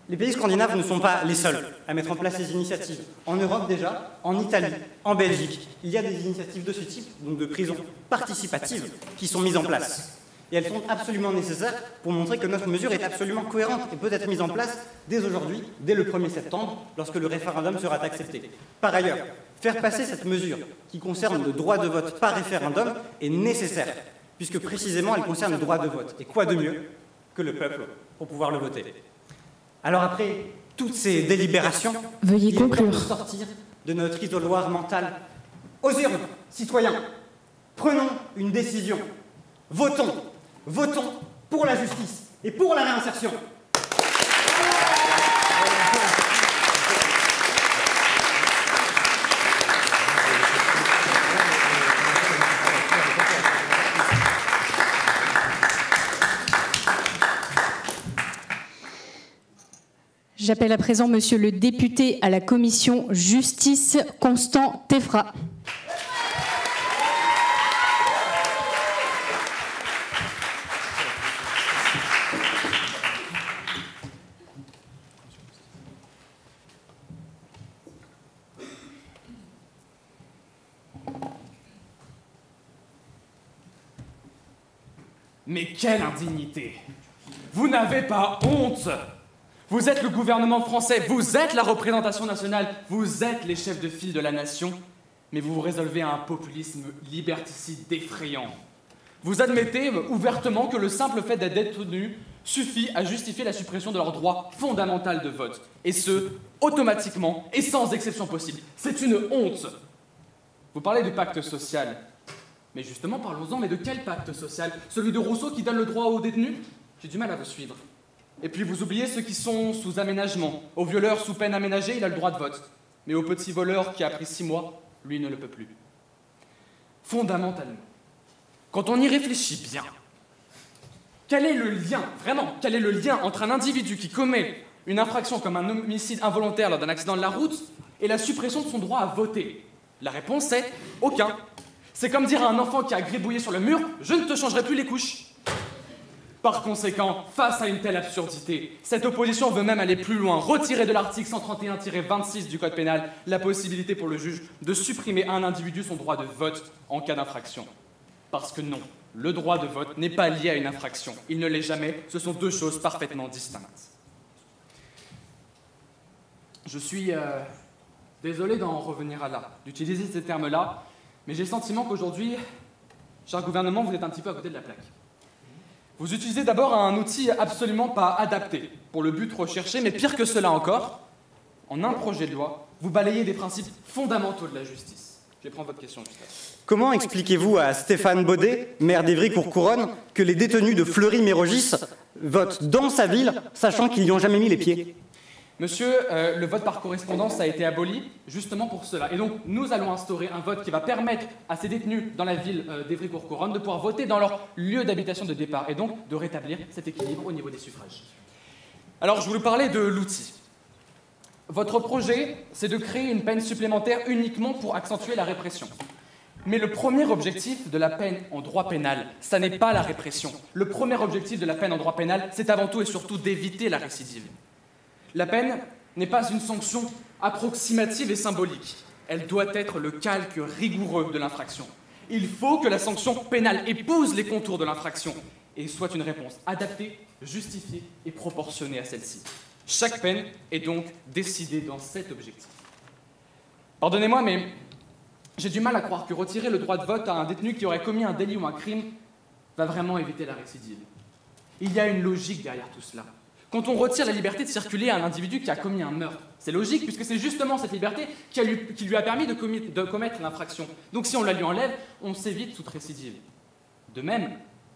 Les pays scandinaves ne sont pas les seuls à mettre en place ces initiatives. En Europe déjà, en Italie, en Belgique, il y a des initiatives de ce type, donc de prisons participatives, qui sont mises en place. Et elles sont absolument nécessaires pour montrer que notre mesure est absolument cohérente et peut être mise en place dès aujourd'hui, dès le 1er septembre, lorsque le référendum sera accepté. Par ailleurs, faire passer cette mesure qui concerne le droit de vote par référendum est nécessaire, puisque précisément elle concerne le droit de vote. Et quoi de mieux que le peuple pour pouvoir le voter? Alors après toutes ces délibérations, Veuillez il est temps conclure. de sortir de notre isoloir mental. Aux urnes, citoyens, prenons une décision. Votons pour la justice et pour la réinsertion. J'appelle à présent Monsieur le député à la commission Justice, Constant Teffra. Mais quelle indignité! Vous n'avez pas honte! Vous êtes le gouvernement français, vous êtes la représentation nationale, vous êtes les chefs de file de la nation, mais vous vous résolvez à un populisme liberticide effrayant. Vous admettez ouvertement que le simple fait d'être détenu suffit à justifier la suppression de leur droit fondamental de vote, et ce, automatiquement et sans exception possible. C'est une honte! Vous parlez du pacte social. Mais justement, parlons-en, mais de quel pacte social? Celui de Rousseau qui donne le droit aux détenus? J'ai du mal à vous suivre. Et puis vous oubliez ceux qui sont sous aménagement. Au violeur sous peine aménagée, il a le droit de vote. Mais au petit voleur qui a pris 6 mois, lui ne le peut plus. Fondamentalement, quand on y réfléchit bien, quel est le lien, vraiment, quel est le lien entre un individu qui commet une infraction comme un homicide involontaire lors d'un accident de la route et la suppression de son droit à voter? La réponse est aucun. C'est comme dire à un enfant qui a gribouillé sur le mur « Je ne te changerai plus les couches ». Par conséquent, face à une telle absurdité, cette opposition veut même aller plus loin, retirer de l'article 131-26 du Code pénal la possibilité pour le juge de supprimer à un individu son droit de vote en cas d'infraction. Parce que non, le droit de vote n'est pas lié à une infraction. Il ne l'est jamais, ce sont deux choses parfaitement distinctes. Je suis désolé d'en revenir à là, d'utiliser ces termes-là, mais j'ai le sentiment qu'aujourd'hui, cher gouvernement, vous êtes un petit peu à côté de la plaque. Vous utilisez d'abord un outil absolument pas adapté pour le but recherché, mais pire que cela encore, en un projet de loi, vous balayez des principes fondamentaux de la justice. Je vais prendre votre question juste après. Comment expliquez-vous à Stéphane Baudet, maire d'Évry-Courcouronnes, que les détenus de Fleury-Mérogis votent dans sa ville, sachant qu'ils n'y ont jamais mis les pieds? Monsieur, le vote par correspondance a été aboli justement pour cela. Et donc, nous allons instaurer un vote qui va permettre à ces détenus dans la ville d'Évry-Courcouronnes de pouvoir voter dans leur lieu d'habitation de départ et donc de rétablir cet équilibre au niveau des suffrages. Alors, je voulais parler de l'outil. Votre projet, c'est de créer une peine supplémentaire uniquement pour accentuer la répression. Mais le premier objectif de la peine en droit pénal, ça n'est pas la répression. Le premier objectif de la peine en droit pénal, c'est avant tout et surtout d'éviter la récidive. La peine n'est pas une sanction approximative et symbolique. Elle doit être le calque rigoureux de l'infraction. Il faut que la sanction pénale épouse les contours de l'infraction et soit une réponse adaptée, justifiée et proportionnée à celle-ci. Chaque peine est donc décidée dans cet objectif. Pardonnez-moi, mais j'ai du mal à croire que retirer le droit de vote à un détenu qui aurait commis un délit ou un crime va vraiment éviter la récidive. Il y a une logique derrière tout cela. quand on retire la liberté de circuler à un individu qui a commis un meurtre. C'est logique, puisque c'est justement cette liberté qui lui a permis de commettre l'infraction. Donc si on la lui enlève, on s'évite toute récidive. De même,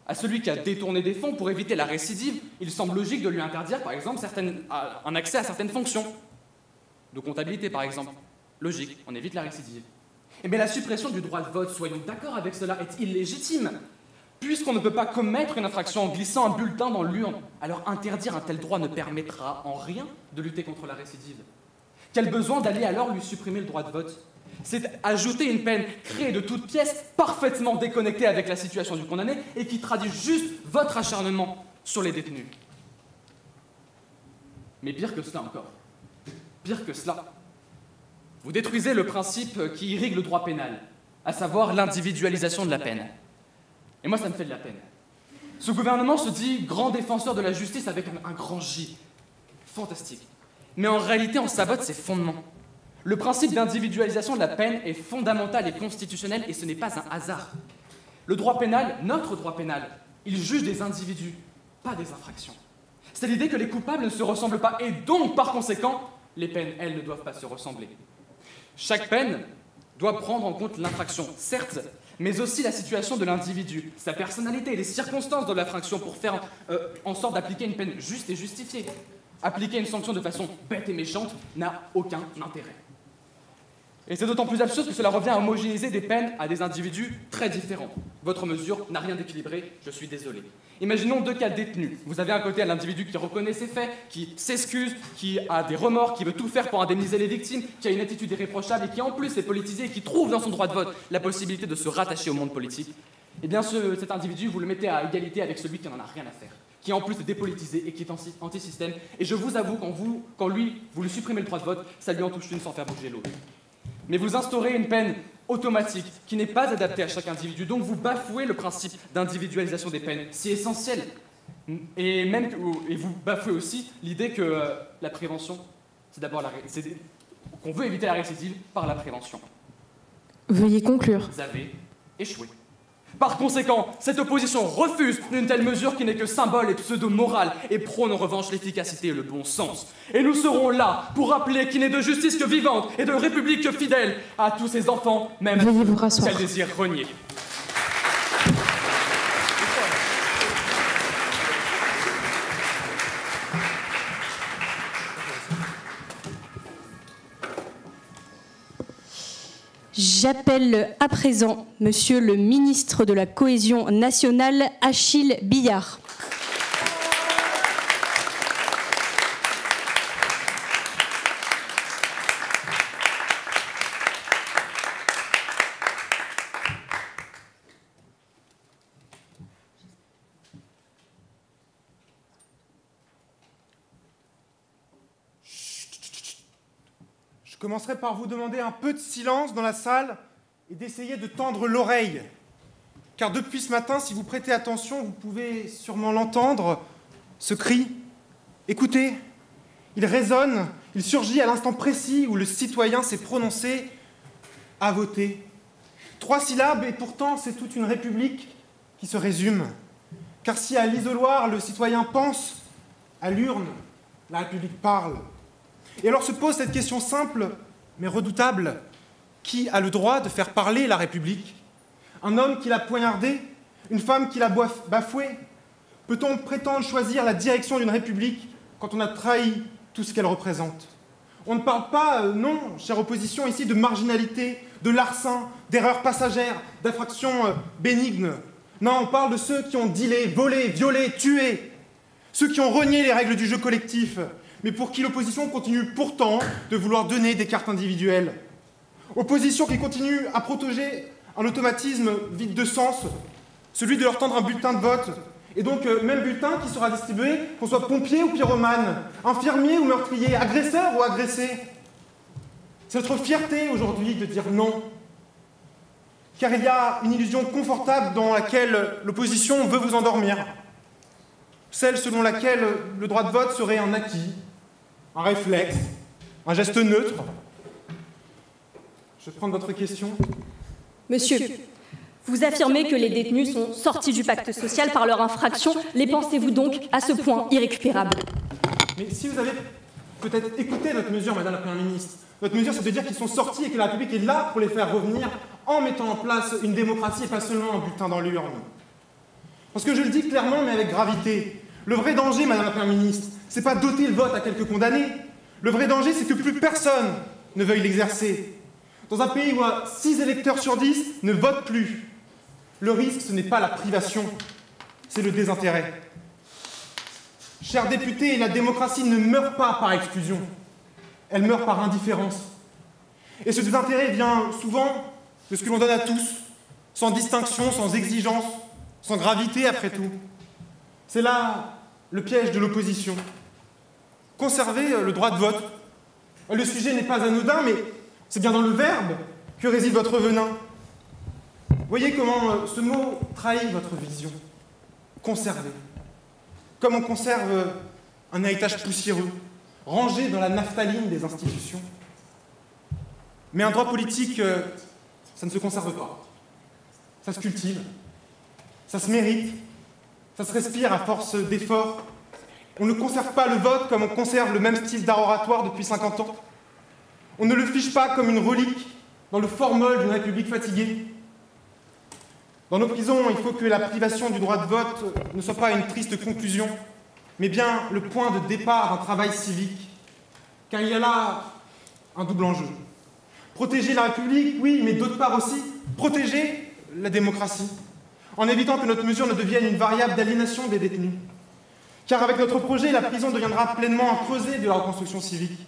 à celui qui a détourné des fonds pour éviter la récidive, il semble logique de lui interdire, par exemple, un accès à certaines fonctions. De comptabilité, par exemple. Logique, on évite la récidive. Eh bien, la suppression du droit de vote, soyons d'accord avec cela, est illégitime. Puisqu'on ne peut pas commettre une infraction en glissant un bulletin dans l'urne, alors interdire un tel droit ne permettra en rien de lutter contre la récidive. Quel besoin d'aller alors lui supprimer le droit de vote? C'est ajouter une peine créée de toutes pièces, parfaitement déconnectée avec la situation du condamné et qui traduit juste votre acharnement sur les détenus. Mais pire que cela encore, pire que cela, vous détruisez le principe qui irrigue le droit pénal, à savoir l'individualisation de la peine. Et moi, ça me fait de la peine. Ce gouvernement se dit grand défenseur de la justice avec un grand J. Fantastique. Mais en réalité, on sabote ses fondements. Le principe d'individualisation de la peine est fondamental et constitutionnel et ce n'est pas un hasard. Le droit pénal, notre droit pénal, il juge des individus, pas des infractions. C'est l'idée que les coupables ne se ressemblent pas et donc, par conséquent, les peines, elles, ne doivent pas se ressembler. Chaque peine doit prendre en compte l'infraction, certes, mais aussi la situation de l'individu, sa personnalité et les circonstances de l'infraction pour faire en sorte d'appliquer une peine juste et justifiée. Appliquer une sanction de façon bête et méchante n'a aucun intérêt. Et c'est d'autant plus absurde que cela revient à homogénéiser des peines à des individus très différents. Votre mesure n'a rien d'équilibré, je suis désolé. Imaginons deux cas de détenus. Vous avez un côté l'individu qui reconnaît ses faits, qui s'excuse, qui a des remords, qui veut tout faire pour indemniser les victimes, qui a une attitude irréprochable et qui en plus est politisé et qui trouve dans son droit de vote la possibilité de se rattacher au monde politique. Eh bien cet individu, vous le mettez à égalité avec celui qui n'en a rien à faire, qui en plus est dépolitisé et qui est anti-système. Et je vous avoue, quand lui, vous lui supprimez le droit de vote, ça lui en touche une sans faire bouger l'autre. Mais vous instaurez une peine automatique qui n'est pas adaptée à chaque individu, donc vous bafouez le principe d'individualisation des peines, si essentiel. Et vous bafouez aussi l'idée que la prévention, c'est d'abord qu'on veut éviter la récidive par la prévention. Veuillez conclure. Vous avez échoué. Par conséquent, cette opposition refuse une telle mesure qui n'est que symbole et pseudo-morale et prône en revanche l'efficacité et le bon sens. Et nous serons là pour rappeler qu'il n'est de justice que vivante et de république que fidèle à tous ces enfants, même qu'elle désire renier. J'appelle à présent Monsieur le ministre de la Cohésion nationale, Achille Billard. Je commencerai par vous demander un peu de silence dans la salle et d'essayer de tendre l'oreille. Car depuis ce matin, si vous prêtez attention, vous pouvez sûrement l'entendre, ce cri. Écoutez, il résonne, il surgit à l'instant précis où le citoyen s'est prononcé à voter. 3 syllabes et pourtant c'est toute une république qui se résume. Car si à l'isoloir le citoyen pense, à l'urne, la République parle. Et alors se pose cette question simple, mais redoutable. Qui a le droit de faire parler la République? Un homme qui l'a poignardé? Une femme qui l'a bafoué? Peut-on prétendre choisir la direction d'une République quand on a trahi tout ce qu'elle représente? On ne parle pas, non, chère opposition, ici de marginalité, de larcin, d'erreurs passagères, d'infractions bénignes. Non, on parle de ceux qui ont dealé, volé, violé, tué. Ceux qui ont renié les règles du jeu collectif, mais pour qui l'opposition continue pourtant de vouloir donner des cartes individuelles. Opposition qui continue à protéger un automatisme vide de sens, celui de leur tendre un bulletin de vote, et donc même bulletin qui sera distribué, qu'on soit pompier ou pyromane, infirmier ou meurtrier, agresseur ou agressé. C'est notre fierté aujourd'hui de dire non, car il y a une illusion confortable dans laquelle l'opposition veut vous endormir, celle selon laquelle le droit de vote serait un acquis, un réflexe, un geste neutre. Je vais prendre votre question. Monsieur, vous affirmez que les détenus sont sortis du pacte social par leur infraction. Les pensez-vous donc à ce point irrécupérables? Mais si vous avez peut-être écouté notre mesure, Madame la Première ministre, notre mesure, c'est de dire qu'ils sont sortis et que la République est là pour les faire revenir en mettant en place une démocratie et pas seulement un bulletin dans l'urne. Parce que je le dis clairement, mais avec gravité, le vrai danger, Madame la Première ministre, c'est pas d'ôter le vote à quelques condamnés. Le vrai danger, c'est que plus personne ne veuille l'exercer. Dans un pays où 6 électeurs sur 10 ne votent plus, le risque, ce n'est pas la privation, c'est le désintérêt. Chers députés, la démocratie ne meurt pas par exclusion, elle meurt par indifférence. Et ce désintérêt vient souvent de ce que l'on donne à tous, sans distinction, sans exigence, sans gravité après tout. C'est là le piège de l'opposition. Conserver le droit de vote. Le sujet n'est pas anodin, mais c'est bien dans le verbe que réside votre venin. Voyez comment ce mot trahit votre vision. Conserver. Comme on conserve un héritage poussiéreux, rangé dans la naphtaline des institutions. Mais un droit politique, ça ne se conserve pas. Ça se cultive, ça se mérite, ça se respire à force d'efforts. On ne conserve pas le vote comme on conserve le même style d'art oratoire depuis 50 ans. On ne le fiche pas comme une relique dans le formol d'une république fatiguée. Dans nos prisons, il faut que la privation du droit de vote ne soit pas une triste conclusion, mais bien le point de départ d'un travail civique. Car il y a là un double enjeu. Protéger la République, oui, mais d'autre part aussi, protéger la démocratie, en évitant que notre mesure ne devienne une variable d'aliénation des détenus. Car avec notre projet, la prison deviendra pleinement un creuset de la reconstruction civique.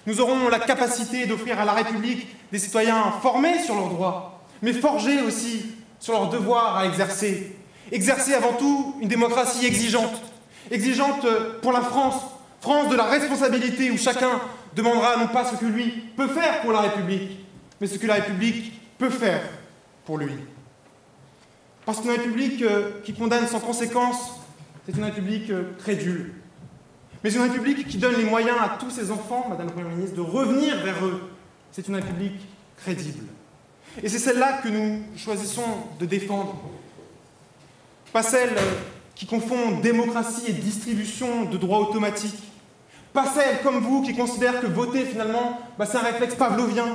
Nous aurons la capacité d'offrir à la République des citoyens formés sur leurs droits, mais forgés aussi sur leur devoir à exercer. Exercer avant tout une démocratie exigeante. Exigeante pour la France, France de la responsabilité où chacun demandera non pas ce que lui peut faire pour la République, mais ce que la République peut faire pour lui. Parce qu'une République qui condamne sans conséquence, c'est une République crédule. Mais une République qui donne les moyens à tous ses enfants, Madame la Première ministre, de revenir vers eux, c'est une République crédible. Et c'est celle-là que nous choisissons de défendre. Pas celle qui confond démocratie et distribution de droits automatiques. Pas celle, comme vous, qui considère que voter, finalement, c'est un réflexe pavlovien.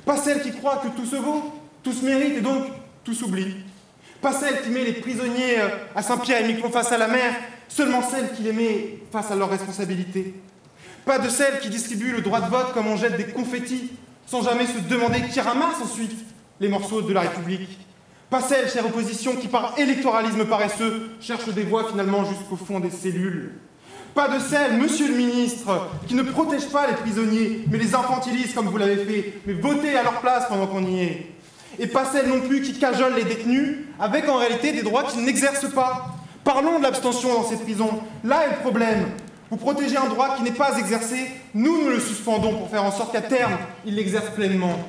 Pas celle qui croit que tout se vaut, tout se mérite et donc tout s'oublie. Pas celle qui met les prisonniers à Saint-Pierre et Miquelon face à la mer, seulement celle qui les met face à leurs responsabilités. Pas de celle qui distribue le droit de vote comme on jette des confettis, sans jamais se demander qui ramasse ensuite les morceaux de la République. Pas celle, chère opposition, qui par électoralisme paresseux cherche des voix finalement jusqu'au fond des cellules. Pas de celle, monsieur le ministre, qui ne protège pas les prisonniers, mais les infantilise comme vous l'avez fait, mais votez à leur place pendant qu'on y est. Et pas celle non plus qui cajole les détenus, avec en réalité des droits qu'ils n'exercent pas. Parlons de l'abstention dans ces prisons. Là est le problème. Vous protégez un droit qui n'est pas exercé, nous le suspendons pour faire en sorte qu'à terme, il l'exerce pleinement.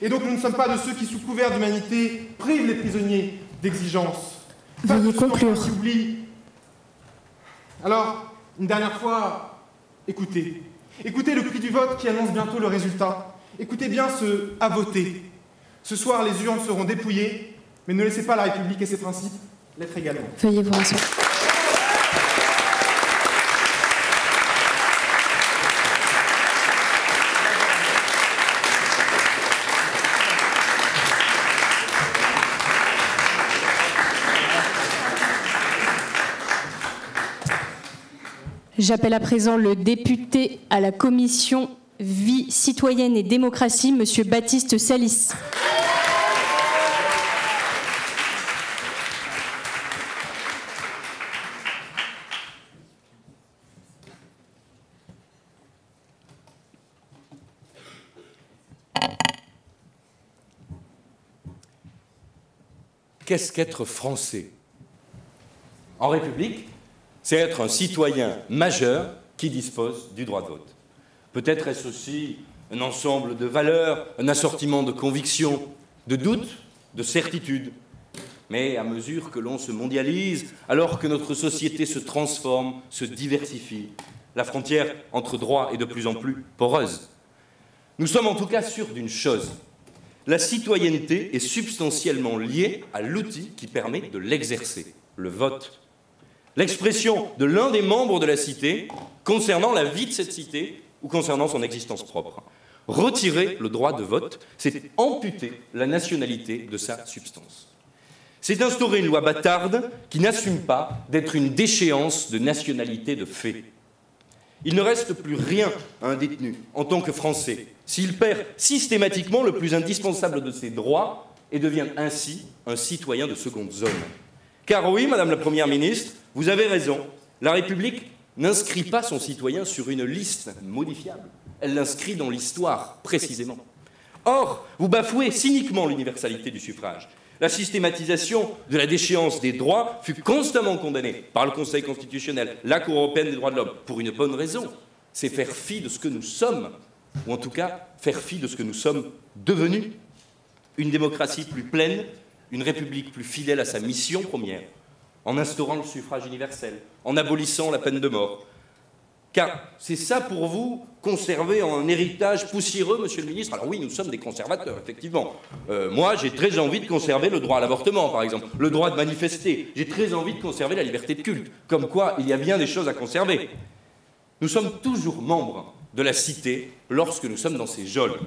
Et donc nous ne sommes pas de ceux qui, sous couvert d'humanité, privent les prisonniers d'exigence. Veuillez conclure. Qui oublient. Alors, une dernière fois, écoutez. Écoutez le cri du vote qui annonce bientôt le résultat. Écoutez bien ce « à voter ». Ce soir, les urnes seront dépouillées, mais ne laissez pas la République et ses principes l'être également. Veuillez vous rasseoir. J'appelle à présent le député à la commission Vie citoyenne et démocratie, Monsieur Baptiste Salis. Qu'est-ce qu'être français? En République, c'est être un citoyen majeur qui dispose du droit de vote. Peut-être est-ce aussi un ensemble de valeurs, un assortiment de convictions, de doutes, de certitudes. Mais à mesure que l'on se mondialise, alors que notre société se transforme, se diversifie, la frontière entre droit est de plus en plus poreuse. Nous sommes en tout cas sûrs d'une chose. La citoyenneté est substantiellement liée à l'outil qui permet de l'exercer, le vote. l'expression de l'un des membres de la cité concernant la vie de cette cité ou concernant son existence propre. Retirer le droit de vote, c'est amputer la nationalité de sa substance. C'est instaurer une loi bâtarde qui n'assume pas d'être une déchéance de nationalité de fait. Il ne reste plus rien à un détenu en tant que Français s'il perd systématiquement le plus indispensable de ses droits et devient ainsi un citoyen de seconde zone. Car oui, Madame la Première ministre, vous avez raison, la République n'inscrit pas son citoyen sur une liste modifiable, elle l'inscrit dans l'histoire, précisément. Or, vous bafouez cyniquement l'universalité du suffrage. La systématisation de la déchéance des droits fut constamment condamnée par le Conseil constitutionnel, la Cour européenne des droits de l'homme, pour une bonne raison, c'est faire fi de ce que nous sommes, ou en tout cas faire fi de ce que nous sommes devenus. Une démocratie plus pleine, une république plus fidèle à sa mission première, en instaurant le suffrage universel, en abolissant la peine de mort. Car c'est ça pour vous, conserver en héritage poussiéreux, monsieur le ministre. Alors oui, nous sommes des conservateurs, effectivement. Moi, j'ai très envie de conserver le droit à l'avortement, par exemple, le droit de manifester. J'ai très envie de conserver la liberté de culte. Comme quoi, il y a bien des choses à conserver. Nous sommes toujours membres de la cité lorsque nous sommes dans ses geôles.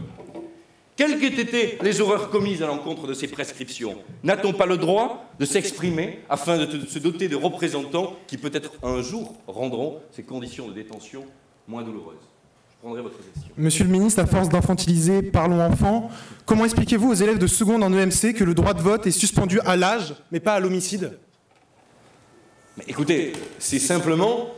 Quelles qu'aient été les horreurs commises à l'encontre de ces prescriptions, n'a-t-on pas le droit de s'exprimer afin de se doter de représentants qui peut-être un jour rendront ces conditions de détention moins douloureuses? Je prendrai votre question. Monsieur le ministre, à force d'infantiliser Parlons Enfants, comment expliquez-vous aux élèves de seconde en EMC que le droit de vote est suspendu à l'âge, mais pas à l'homicide? Mais écoutez, c'est simplement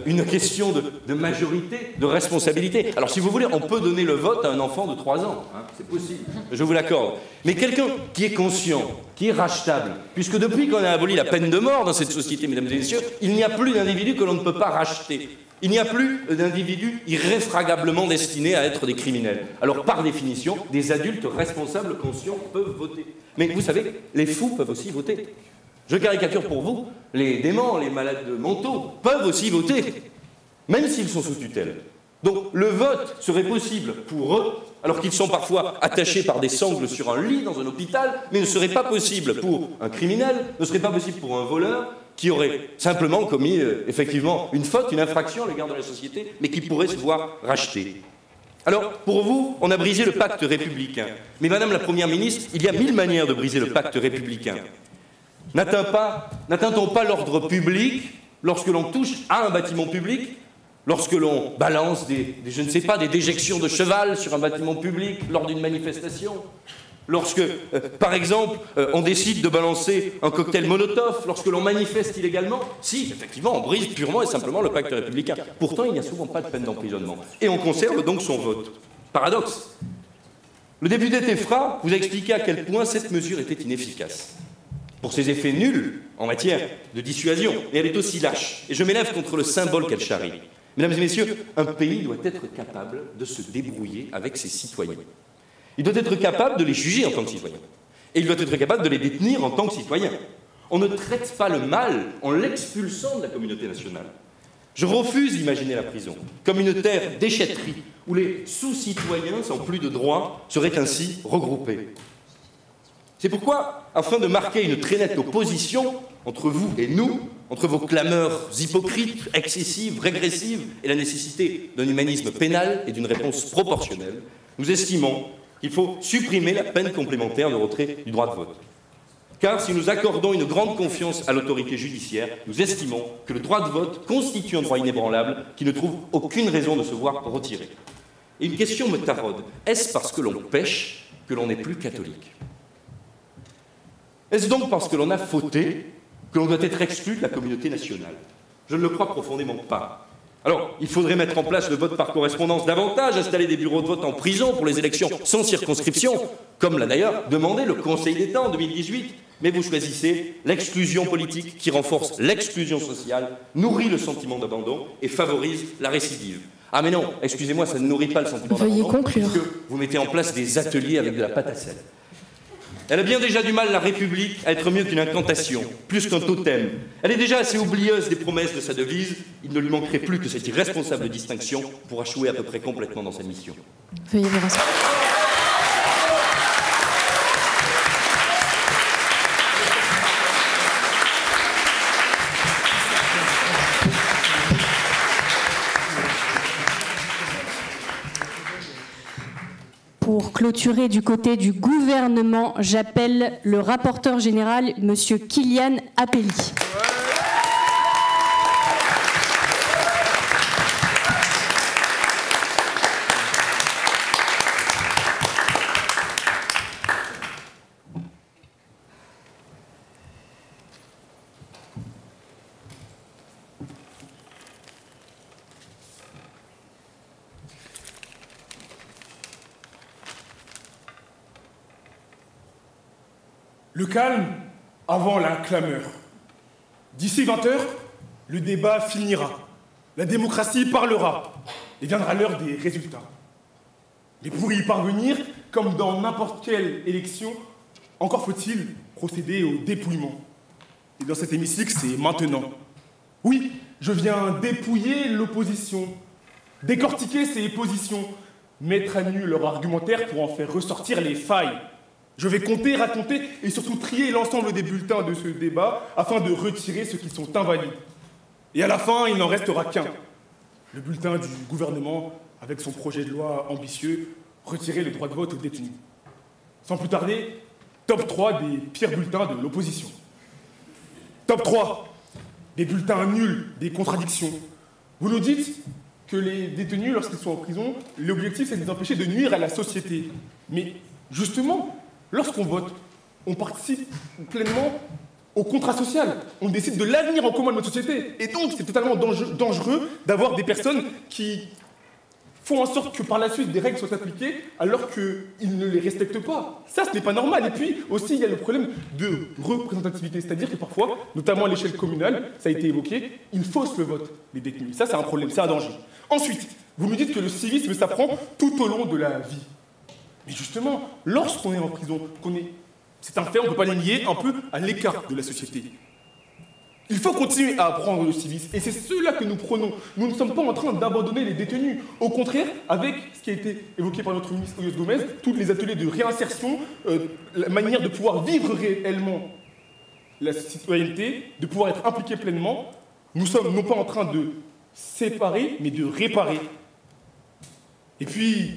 une question de majorité, de responsabilité. Alors si vous voulez, on peut donner le vote à un enfant de 3 ans, hein, c'est possible, je vous l'accorde. Mais quelqu'un qui est conscient, qui est rachetable, puisque depuis qu'on a aboli la peine de mort dans cette société, mesdames et messieurs, il n'y a plus d'individus que l'on ne peut pas racheter. Il n'y a plus d'individus irréfragablement destinés à être des criminels. Alors par définition, des adultes responsables, conscients, peuvent voter. Mais vous savez, les fous peuvent aussi voter. Je caricature pour vous, les déments, les malades mentaux peuvent aussi voter, même s'ils sont sous tutelle. Donc le vote serait possible pour eux, alors qu'ils sont parfois attachés par des sangles sur un lit dans un hôpital, mais ne serait pas possible pour un criminel, ne serait pas possible pour un voleur, qui aurait simplement commis effectivement une faute, une infraction à l'égard de la société, mais qui pourrait se voir racheter. Alors, pour vous, on a brisé le pacte républicain. Mais Madame la Première ministre, il y a 1000 manières de briser le pacte républicain. N'atteint-on pas l'ordre public lorsque l'on touche à un bâtiment public, lorsque l'on balance des déjections de cheval sur un bâtiment public lors d'une manifestation, lorsque, par exemple, on décide de balancer un cocktail Molotov, lorsque l'on manifeste illégalement? Si, effectivement, on brise purement et simplement le pacte républicain. Pourtant, il n'y a souvent pas de peine d'emprisonnement. Et on conserve donc son vote. Paradoxe. Le député Teffra vous a expliqué à quel point cette mesure était inefficace, pour ses effets nuls en matière de dissuasion, et elle est aussi lâche. Et je m'élève contre le symbole qu'elle charrie. Mesdames et messieurs, un pays doit être capable de se débrouiller avec ses citoyens. Il doit être capable de les juger en tant que citoyens. Et il doit être capable de les détenir en tant que citoyens. On ne traite pas le mal en l'expulsant de la communauté nationale. Je refuse d'imaginer la prison comme une terre déchetterie où les sous-citoyens sans plus de droits seraient ainsi regroupés. C'est pourquoi, afin de marquer une très nette opposition entre vous et nous, entre vos clameurs hypocrites, excessives, régressives et la nécessité d'un humanisme pénal et d'une réponse proportionnelle, nous estimons qu'il faut supprimer la peine complémentaire de retrait du droit de vote. Car si nous accordons une grande confiance à l'autorité judiciaire, nous estimons que le droit de vote constitue un droit inébranlable qui ne trouve aucune raison de se voir retiré. Et une question me taraude. Est-ce parce que l'on pêche que l'on n'est plus catholique? Est-ce donc parce que l'on a fauté que l'on doit être exclu de la communauté nationale? Je ne le crois profondément pas. Alors, il faudrait mettre en place le vote par correspondance davantage, installer des bureaux de vote en prison pour les élections sans circonscription, comme l'a d'ailleurs demandé le Conseil d'État en 2018. Mais vous choisissez l'exclusion politique qui renforce l'exclusion sociale, nourrit le sentiment d'abandon et favorise la récidive. Ah mais non, excusez-moi, ça ne nourrit pas le sentiment d'abandon. Veuillez conclure. Puisque vous mettez en place des ateliers avec de la pâte à sel. Elle a bien déjà du mal, la République, à être mieux qu'une incantation, plus qu'un totem. Elle est déjà assez oublieuse des promesses de sa devise. Il ne lui manquerait plus que cette irresponsable distinction pour échouer à peu près complètement dans sa mission. Veuillez vous rasseoir. clôturer du côté du gouvernement. J'appelle le rapporteur général, Monsieur Kylian Appelli. Le calme avant la clameur. D'ici 20h, le débat finira. La démocratie parlera. Et viendra l'heure des résultats. Mais pour y parvenir, comme dans n'importe quelle élection, encore faut-il procéder au dépouillement. Et dans cet hémicycle, c'est maintenant. Oui, je viens dépouiller l'opposition, décortiquer ses positions, mettre à nu leur argumentaire pour en faire ressortir les failles. Je vais compter, raconter et surtout trier l'ensemble des bulletins de ce débat afin de retirer ceux qui sont invalides. Et à la fin, il n'en restera qu'un. Le bulletin du gouvernement avec son projet de loi ambitieux, retirer le droit de vote aux détenus. Sans plus tarder, top 3 des pires bulletins de l'opposition. Top 3, des bulletins nuls, des contradictions. Vous nous dites que les détenus, lorsqu'ils sont en prison, l'objectif c'est de les empêcher de nuire à la société. Mais justement, lorsqu'on vote, on participe pleinement au contrat social. On décide de l'avenir en commun de notre société. Et donc, c'est totalement dangereux d'avoir des personnes qui font en sorte que par la suite des règles soient appliquées alors qu'ils ne les respectent pas. Ça, ce n'est pas normal. Et puis aussi, il y a le problème de représentativité. C'est-à-dire que parfois, notamment à l'échelle communale, ça a été évoqué, ils faussent le vote, les détenus. Ça, c'est un problème, c'est un danger. Ensuite, vous nous dites que le civisme s'apprend tout au long de la vie. Mais justement, lorsqu'on est en prison, c'est un fait, on ne peut pas les nier, un peu à l'écart de la société. Il faut continuer à apprendre le civisme, et c'est cela que nous prenons. Nous ne sommes pas en train d'abandonner les détenus. Au contraire, avec ce qui a été évoqué par notre ministre Oyos Gomez, tous les ateliers de réinsertion, la manière de pouvoir vivre réellement la citoyenneté, de pouvoir être impliqué pleinement, nous sommes non pas en train de séparer, mais de réparer. Et puis,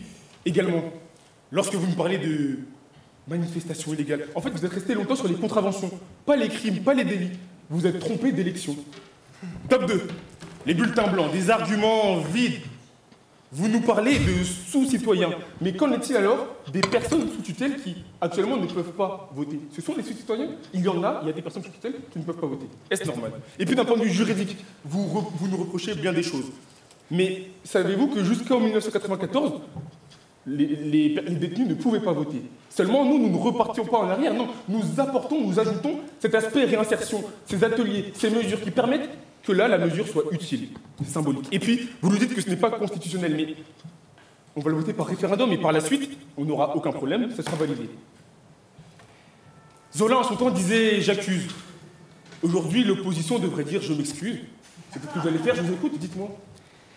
également, lorsque vous nous parlez de manifestations illégales, en fait, vous êtes resté longtemps sur les contraventions, pas les crimes, pas les délits. Vous êtes trompé d'élection. Top 2, les bulletins blancs, des arguments vides. Vous nous parlez de sous-citoyens. Mais qu'en est-il alors des personnes sous tutelle qui, actuellement, ne peuvent pas voter? Ce sont des sous-citoyens? Il y en a, il y a des personnes sous tutelle qui ne peuvent pas voter. Est-ce normal? Et puis d'un point de vue juridique, vous nous reprochez bien des choses. Mais savez-vous que jusqu'en 1994, les détenus ne pouvaient pas voter? Seulement, nous ne repartions pas en arrière, non, nous apportons, nous ajoutons cet aspect réinsertion, ces ateliers, ces mesures qui permettent que là, la mesure soit utile, c'est symbolique. Et puis, vous nous dites que ce n'est pas constitutionnel, mais on va le voter par référendum, et par la suite, on n'aura aucun problème, ça sera validé. Zola, en son temps, disait « j'accuse ». Aujourd'hui, l'opposition devrait dire « je m'excuse ». C'est ce que vous allez faire, je vous écoute, dites-moi.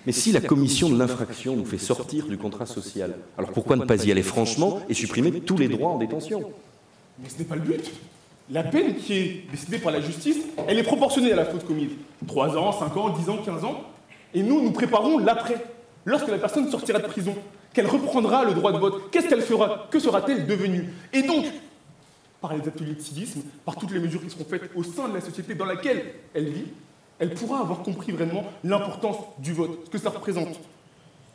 Mais si la commission de l'infraction nous fait sortir du contrat social, alors pourquoi ne pas y aller franchement et supprimer tous les droits en détention? Mais ce n'est pas le but. La peine qui est décidée par la justice, elle est proportionnée à la faute commise. 3 ans, 5 ans, 10 ans, 15 ans. Et nous, nous préparons l'après. Lorsque la personne sortira de prison, qu'elle reprendra le droit de vote, qu'est-ce qu'elle fera? Que sera-t-elle devenue? Et donc, par les ateliers de civisme, par toutes les mesures qui seront faites au sein de la société dans laquelle elle vit, elle pourra avoir compris vraiment l'importance du vote, ce que ça représente.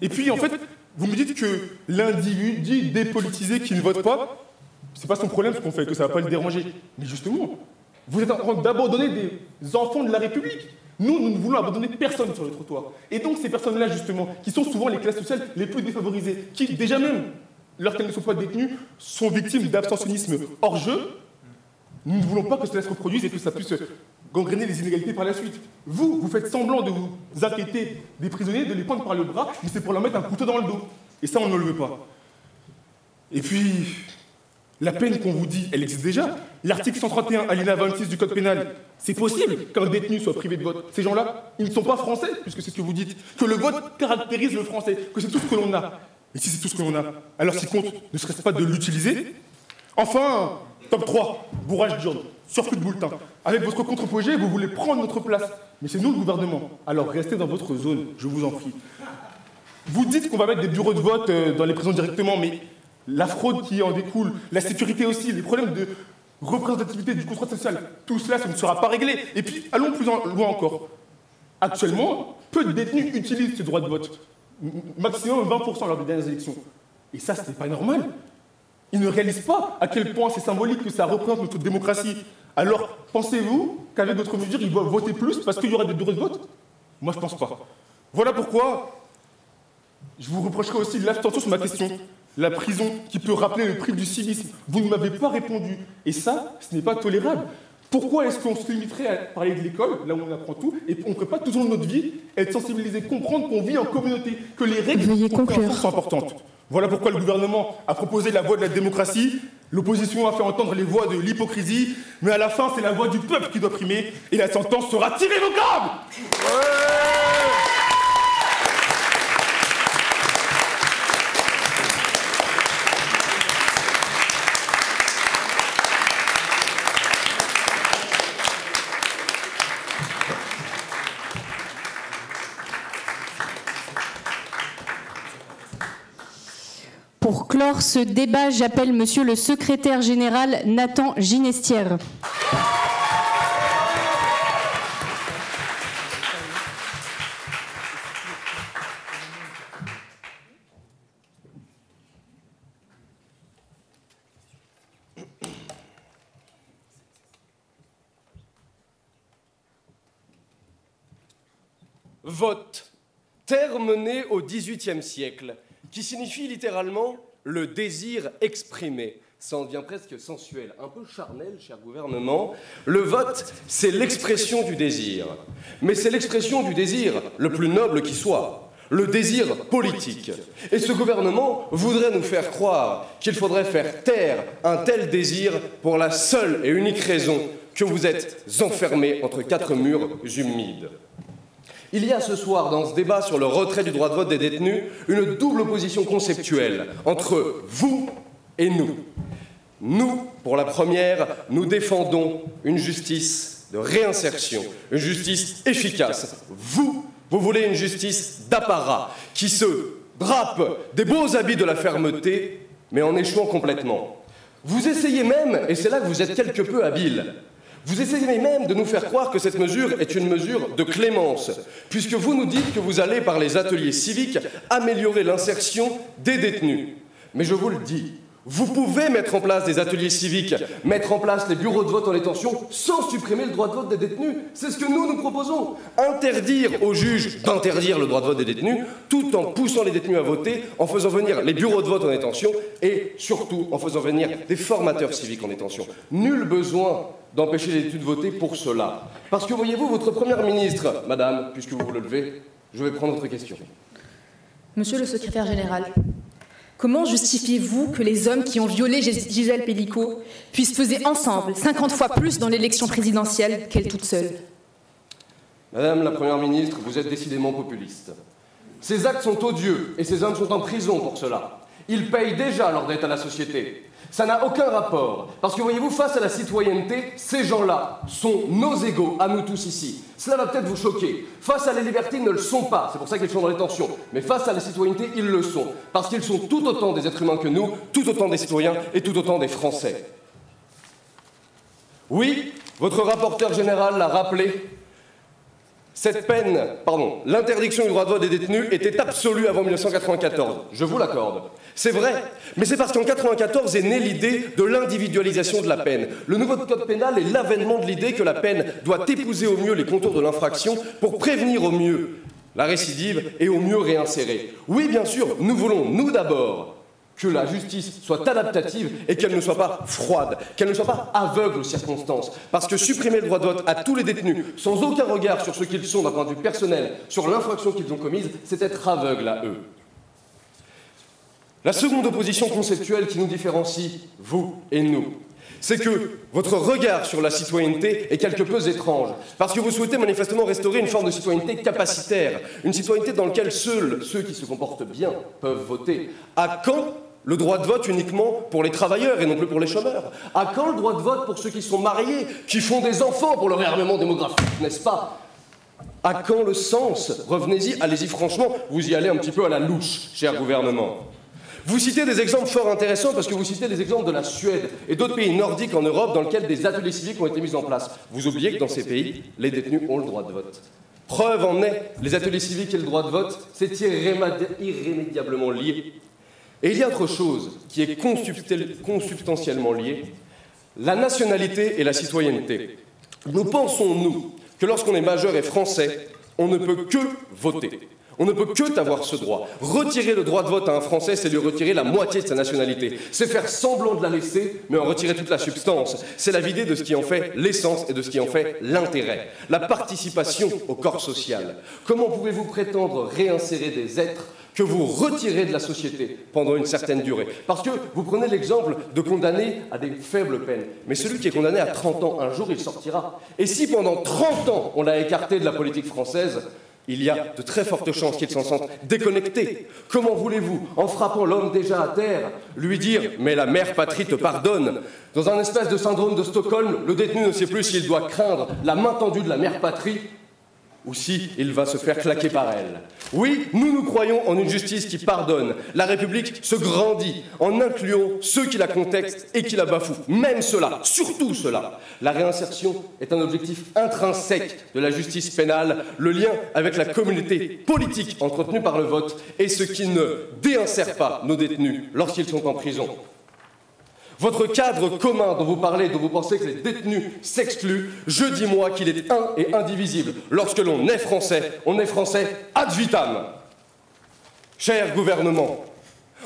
Et puis, en fait, vous me dites que l'individu dépolitisé qui ne vote pas, c'est pas son problème ce qu'on fait, que ça va pas le déranger. Mais justement, vous êtes en train d'abandonner des enfants de la République. Nous ne voulons abandonner personne sur le trottoir. Et donc, ces personnes-là, justement, qui sont souvent les classes sociales les plus défavorisées, qui, déjà même, lorsqu'elles ne sont pas détenues, sont victimes d'abstentionnisme hors jeu, nous ne voulons pas que cela se reproduise et que ça puisse gangréner les inégalités par la suite. Vous faites semblant de vous inquiéter des prisonniers, de les prendre par le bras, mais c'est pour leur mettre un couteau dans le dos. Et ça, on ne le veut pas. Et puis, la peine qu'on vous dit, elle existe déjà. L'article 131, alinéa 26 du Code pénal, c'est possible qu'un détenu soit privé de vote. Ces gens-là, ils ne sont pas français, puisque c'est ce que vous dites. Que le vote caractérise le français, que c'est tout ce que l'on a. Et si c'est tout ce que l'on a, alors ce qui compte ne serait-ce pas de l'utiliser? Enfin, top 3, bourrage d'urne, surplus de bulletins. Avec votre contre-projet, vous voulez prendre notre place. Mais c'est nous le gouvernement. Alors restez dans votre zone, je vous en prie. Vous dites qu'on va mettre des bureaux de vote dans les prisons directement, mais la fraude qui en découle, la sécurité aussi, les problèmes de représentativité du contrat social, tout cela, ça ne sera pas réglé. Et puis, allons plus loin encore. Actuellement, peu de détenus utilisent ce droit de vote. Maximum 20% lors des dernières élections. Et ça, ce n'est pas normal. Ils ne réalisent pas à quel point c'est symbolique que ça représente notre démocratie. Alors, pensez-vous qu'avec d'autres mesures, ils vont voter plus parce qu'il y aura des bureaux de vote? Moi, je ne pense pas. Voilà pourquoi je vous reprocherai aussi l'abstention sur ma question. La prison qui peut rappeler le prix du civisme. Vous ne m'avez pas répondu. Et ça, ce n'est pas tolérable. Pourquoi est-ce qu'on se limiterait à parler de l'école, là où on apprend tout, et on ne ferait pas tout au long de notre vie être sensibilisé, comprendre qu'on vit en communauté, que les règles sont importantes. Voilà pourquoi le gouvernement a proposé la voie de la démocratie, l'opposition a fait entendre les voix de l'hypocrisie, mais à la fin, c'est la voix du peuple qui doit primer, et la sentence sera irrévocable. Pour clore ce débat, j'appelle Monsieur le secrétaire général Nathan Ginestière. Vote, terme né au XVIIIe siècle, qui signifie littéralement le désir exprimé. Ça en devient presque sensuel, un peu charnel, cher gouvernement. Le vote, c'est l'expression du désir. Mais c'est l'expression du désir le plus noble qui soit, le désir politique. Et ce gouvernement voudrait nous faire croire qu'il faudrait faire taire un tel désir pour la seule et unique raison que vous êtes enfermés entre quatre murs humides. Il y a ce soir, dans ce débat sur le retrait du droit de vote des détenus, une double opposition conceptuelle entre vous et nous. Nous, pour la première, nous défendons une justice de réinsertion, une justice efficace. Vous voulez une justice d'apparat qui se drape des beaux habits de la fermeté, mais en échouant complètement. Vous essayez même, et c'est là que vous êtes quelque peu habile, vous essayez même de nous faire croire que cette mesure est une mesure de clémence, puisque vous nous dites que vous allez, par les ateliers civiques, améliorer l'insertion des détenus. Mais je vous le dis, vous pouvez mettre en place des ateliers civiques, mettre en place les bureaux de vote en détention, sans supprimer le droit de vote des détenus. C'est ce que nous proposons. Interdire aux juges d'interdire le droit de vote des détenus, tout en poussant les détenus à voter, en faisant venir les bureaux de vote en détention, et surtout en faisant venir des formateurs civiques en détention. Nul besoin d'empêcher les détenus de voter pour cela. Parce que, voyez-vous, votre première ministre, madame, puisque vous vous le levez, je vais prendre votre question. Monsieur le secrétaire général, comment justifiez-vous que les hommes qui ont violé Gisèle Pelicot puissent peser ensemble 50 fois plus dans l'élection présidentielle qu'elle toute seule? Madame la Première ministre, vous êtes décidément populiste. Ces actes sont odieux et ces hommes sont en prison pour cela. Ils payent déjà leur dette à la société. Ça n'a aucun rapport, parce que voyez-vous, face à la citoyenneté, ces gens-là sont nos égaux, à nous tous ici. Cela va peut-être vous choquer. Face à la liberté, ils ne le sont pas, c'est pour ça qu'ils sont dans les tensions. Mais face à la citoyenneté, ils le sont, parce qu'ils sont tout autant des êtres humains que nous, tout autant des citoyens et tout autant des Français. Oui, votre rapporteur général l'a rappelé, l'interdiction du droit de vote des détenus était absolue avant 1994. Je vous l'accorde. C'est vrai, mais c'est parce qu'en 1994 est née l'idée de l'individualisation de la peine. Le nouveau code pénal est l'avènement de l'idée que la peine doit épouser au mieux les contours de l'infraction pour prévenir au mieux la récidive et au mieux réinsérer. Oui, bien sûr, nous voulons, nous d'abord, que la justice soit adaptative et qu'elle ne soit pas froide, qu'elle ne soit pas aveugle aux circonstances. Parce que supprimer le droit de vote à tous les détenus, sans aucun regard sur ce qu'ils sont d'un point de vue personnel, sur l'infraction qu'ils ont commise, c'est être aveugle à eux. La seconde opposition conceptuelle qui nous différencie, vous et nous, c'est que votre regard sur la citoyenneté est quelque peu étrange, parce que vous souhaitez manifestement restaurer une forme de citoyenneté capacitaire, une citoyenneté dans laquelle seuls ceux qui se comportent bien peuvent voter. À quand le droit de vote uniquement pour les travailleurs et non plus pour les chômeurs? À quand le droit de vote pour ceux qui sont mariés, qui font des enfants pour le réarmement démographique, n'est-ce pas? À quand le sens? Revenez-y, allez-y franchement, vous y allez un petit peu à la louche, cher gouvernement. Vous citez des exemples fort intéressants parce que vous citez des exemples de la Suède et d'autres pays nordiques en Europe dans lesquels des ateliers civiques ont été mis en place. Vous oubliez que dans ces pays, les détenus ont le droit de vote. Preuve en est, les ateliers civiques et le droit de vote, c'est irrémédiablement lié. Et il y a autre chose qui est consubstantiellement liée, la nationalité et la citoyenneté. Nous pensons, nous, que lorsqu'on est majeur et français, on ne peut que voter. On ne peut que avoir ce droit. Retirer le droit de vote à un Français, c'est lui retirer la moitié de sa nationalité. C'est faire semblant de la laisser, mais en retirer toute la substance. C'est la vider de ce qui en fait l'essence et de ce qui en fait l'intérêt. La participation au corps social. Comment pouvez-vous prétendre réinsérer des êtres que vous retirez de la société pendant une certaine durée? Parce que vous prenez l'exemple de condamnés à des faibles peines. Mais celui qui est condamné à 30 ans, un jour il sortira. Et si pendant 30 ans on l'a écarté de la politique française, il y a de très fortes chances qu'il s'en sente déconnecté. Comment voulez-vous, en frappant l'homme déjà à terre, lui dire « mais la mère patrie te pardonne ». Dans un espèce de syndrome de Stockholm, le détenu ne sait plus s'il doit craindre la main tendue de la mère patrie ou s'il va se faire claquer par elle. Oui, nous croyons en une justice qui pardonne. La République se grandit en incluant ceux qui la contestent et qui la bafouent. Même ceux-là, surtout ceux-là. La réinsertion est un objectif intrinsèque de la justice pénale. Le lien avec la communauté politique entretenue par le vote est ce qui ne déinsère pas nos détenus lorsqu'ils sont en prison. Votre cadre commun dont vous parlez, dont vous pensez que les détenus s'excluent, je dis moi qu'il est un et indivisible. Lorsque l'on est français ad vitam. Cher gouvernement,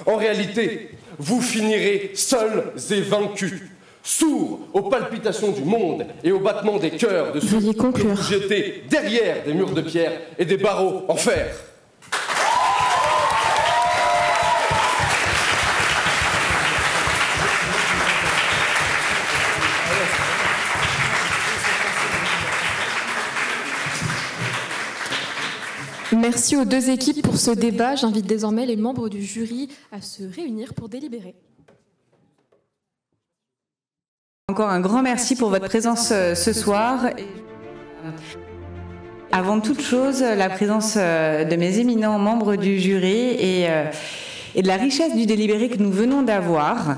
en réalité, vous finirez seuls et vaincus, sourds aux palpitations du monde et aux battements des cœurs de ceux que vous jetez derrière des murs de pierre et des barreaux en fer. Merci aux deux équipes pour ce débat. J'invite désormais les membres du jury à se réunir pour délibérer. Encore un grand merci pour votre présence ce soir. Avant toute chose, la présence de mes éminents membres du jury et de la richesse du délibéré que nous venons d'avoir,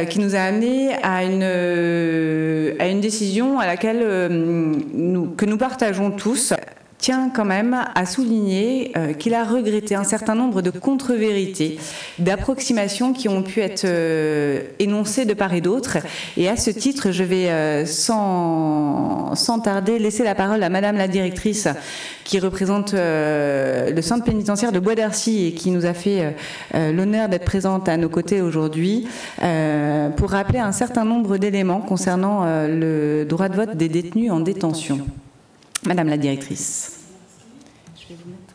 qui nous a amené à une décision à laquelle que nous partageons tous. Tient quand même à souligner qu'il a regretté un certain nombre de contre-vérités, d'approximations qui ont pu être énoncées de part et d'autre. Et à ce titre, je vais sans tarder laisser la parole à Madame la directrice qui représente le centre pénitentiaire de Bois d'Arcy et qui nous a fait l'honneur d'être présente à nos côtés aujourd'hui pour rappeler un certain nombre d'éléments concernant le droit de vote des détenus en détention. Madame la directrice. Je vais vous mettre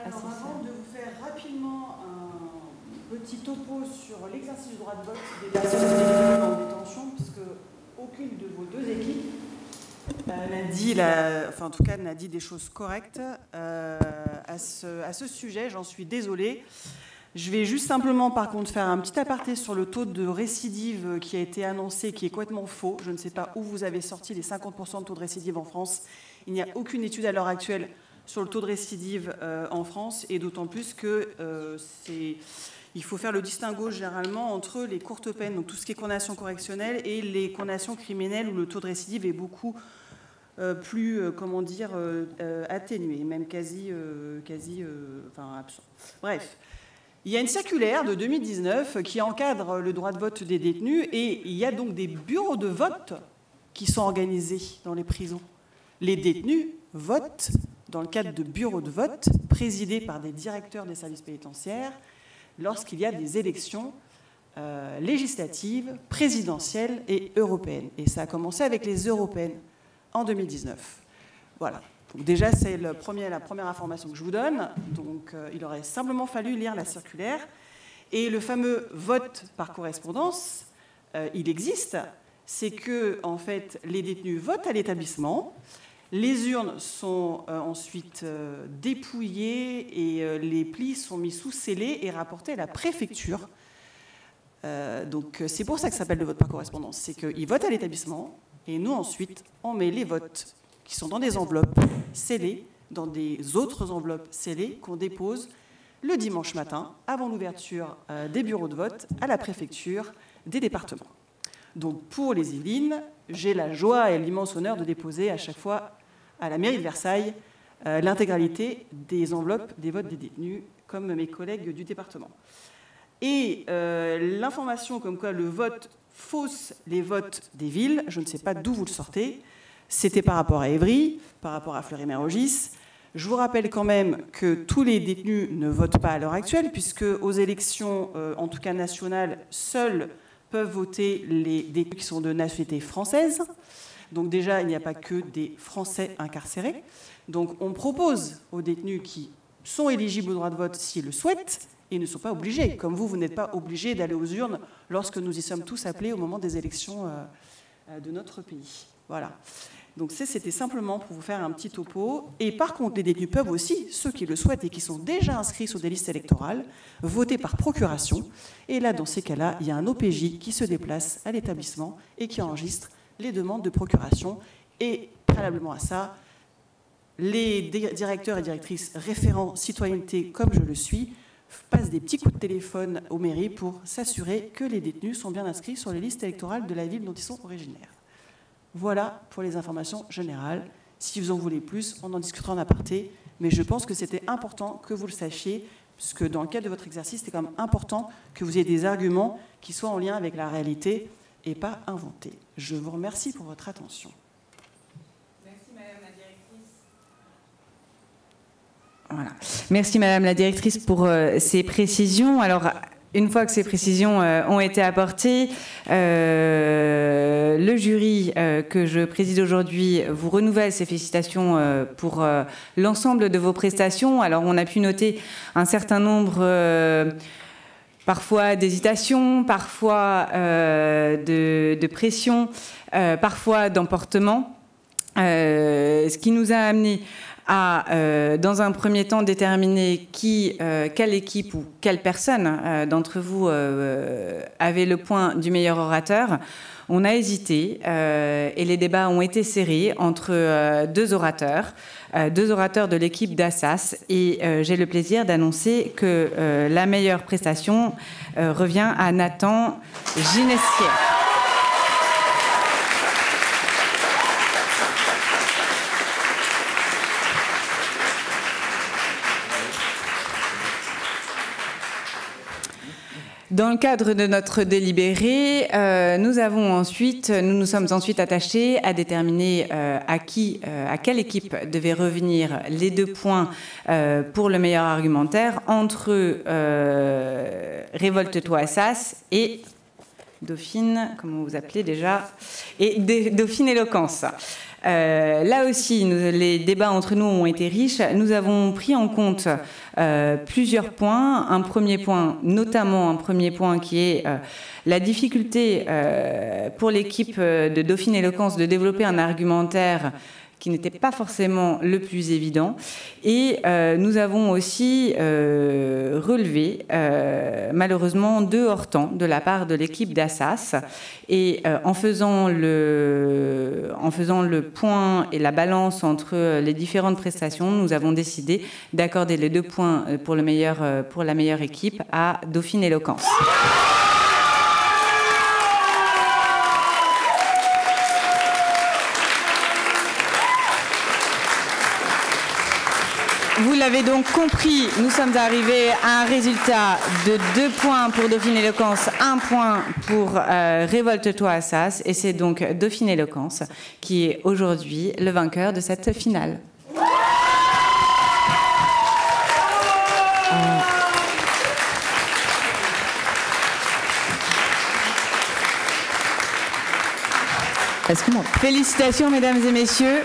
alors, avant de vous faire rapidement un petit topo sur l'exercice du droit de vote des personnes détenues en détention, puisque aucune de vos deux équipes n'a dit des choses correctes à ce sujet, j'en suis désolée. Je vais juste simplement, par contre, faire un petit aparté sur le taux de récidive qui a été annoncé, qui est complètement faux. Je ne sais pas où vous avez sorti les 50% de taux de récidive en France. Il n'y a aucune étude à l'heure actuelle sur le taux de récidive en France, et d'autant plus que il faut faire le distinguo généralement entre les courtes peines, donc tout ce qui est condamnation correctionnelle, et les condamnations criminelles où le taux de récidive est beaucoup plus, atténué, même quasi absent. Bref. Il y a une circulaire de 2019 qui encadre le droit de vote des détenus, et il y a donc des bureaux de vote qui sont organisés dans les prisons. Les détenus votent dans le cadre de bureaux de vote présidés par des directeurs des services pénitentiaires lorsqu'il y a des élections législatives, présidentielles et européennes. Et ça a commencé avec les européennes en 2019. Voilà. Donc déjà, c'est la première information que je vous donne. Donc, il aurait simplement fallu lire la circulaire. Et le fameux vote par correspondance, il existe. C'est que, en fait, les détenus votent à l'établissement. Les urnes sont ensuite dépouillées et les plis sont mis sous scellé et rapportés à la préfecture. Donc, c'est pour ça que ça s'appelle le vote par correspondance. C'est qu'ils votent à l'établissement et nous, ensuite, on met les votes qui sont dans des enveloppes scellées, dans des autres enveloppes scellées qu'on dépose le dimanche matin, avant l'ouverture des bureaux de vote à la préfecture des départements. Donc pour les Yvelines, j'ai la joie et l'immense honneur de déposer à chaque fois à la mairie de Versailles l'intégralité des enveloppes des votes des détenus, comme mes collègues du département. Et l'information comme quoi le vote fausse les votes des villes, je ne sais pas d'où vous le sortez, c'était par rapport à Évry, par rapport à Fleury-Mérogis. Je vous rappelle quand même que tous les détenus ne votent pas à l'heure actuelle, puisque aux élections, en tout cas nationales, seuls peuvent voter les détenus qui sont de nationalité française. Donc déjà, il n'y a pas que des Français incarcérés. Donc on propose aux détenus qui sont éligibles au droit de vote s'ils le souhaitent, et ne sont pas obligés. Comme vous n'êtes pas obligés d'aller aux urnes lorsque nous y sommes tous appelés au moment des élections de notre pays. Voilà. Donc c'était simplement pour vous faire un petit topo. Et par contre, les détenus peuvent aussi, ceux qui le souhaitent et qui sont déjà inscrits sur des listes électorales, voter par procuration. Et là, dans ces cas-là, il y a un OPJ qui se déplace à l'établissement et qui enregistre les demandes de procuration. Et préalablement à ça, les directeurs et directrices référents citoyenneté, comme je le suis, passent des petits coups de téléphone aux mairies pour s'assurer que les détenus sont bien inscrits sur les listes électorales de la ville dont ils sont originaires. Voilà pour les informations générales. Si vous en voulez plus, on en discutera en aparté, mais je pense que c'était important que vous le sachiez, puisque dans le cadre de votre exercice, c'était quand même important que vous ayez des arguments qui soient en lien avec la réalité et pas inventés. Je vous remercie pour votre attention. Merci Madame la directrice. Voilà. Merci Madame la directrice pour ces précisions. Alors, une fois que ces précisions ont été apportées, le jury que je préside aujourd'hui vous renouvelle ses félicitations pour l'ensemble de vos prestations. Alors, on a pu noter un certain nombre, parfois d'hésitations, parfois de pression, parfois d'emportement, ce qui nous a amené à, dans un premier temps, déterminer quelle équipe ou quelle personne d'entre vous avait le point du meilleur orateur. On a hésité et les débats ont été serrés entre deux orateurs de l'équipe d'Assas. Et j'ai le plaisir d'annoncer que la meilleure prestation revient à Nathan Ginestier. Dans le cadre de notre délibéré, nous nous sommes ensuite attachés à déterminer à quelle équipe devaient revenir les 2 points pour le meilleur argumentaire entre Révolte-toi Assas et Dauphine, comment vous appelez déjà, et Dauphine Éloquence. Là aussi, les débats entre nous ont été riches. Nous avons pris en compte plusieurs points. Un premier point qui est la difficulté pour l'équipe de Dauphine Éloquence de développer un argumentaire qui n'était pas forcément le plus évident. Et nous avons aussi relevé, malheureusement, 2 hors-temps de la part de l'équipe d'Assas. Et en faisant le point et la balance entre les différentes prestations, nous avons décidé d'accorder les 2 points pour la meilleure équipe à Dauphine Éloquence. Vous l'avez donc compris, nous sommes arrivés à un résultat de 2 points pour Dauphine Éloquence, 1 point pour Révolte-toi Assas, et c'est donc Dauphine Éloquence qui est aujourd'hui le vainqueur de cette finale. Félicitations mesdames et messieurs.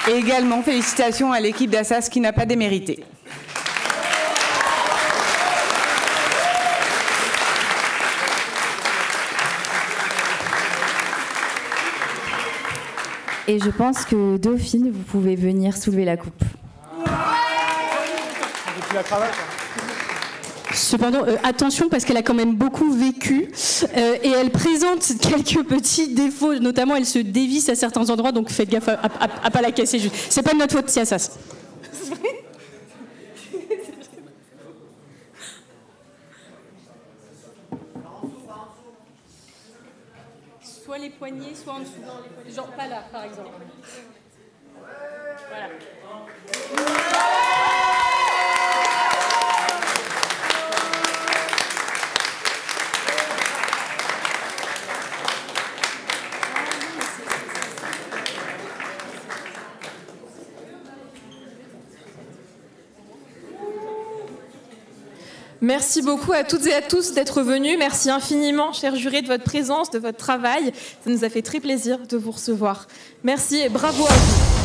Et également, félicitations à l'équipe d'Assas qui n'a pas démérité. Et je pense que Dauphine, vous pouvez venir soulever la coupe. Cependant, attention parce qu'elle a quand même beaucoup vécu et elle présente quelques petits défauts, notamment elle se dévisse à certains endroits, donc faites gaffe à pas la casser. C'est pas de notre faute, c'est Assas. soit les poignets, soit en dessous. Genre pas là, par exemple. Voilà. Merci beaucoup à toutes et à tous d'être venus. Merci infiniment, chers jurés, de votre présence, de votre travail. Ça nous a fait très plaisir de vous recevoir. Merci et bravo à vous.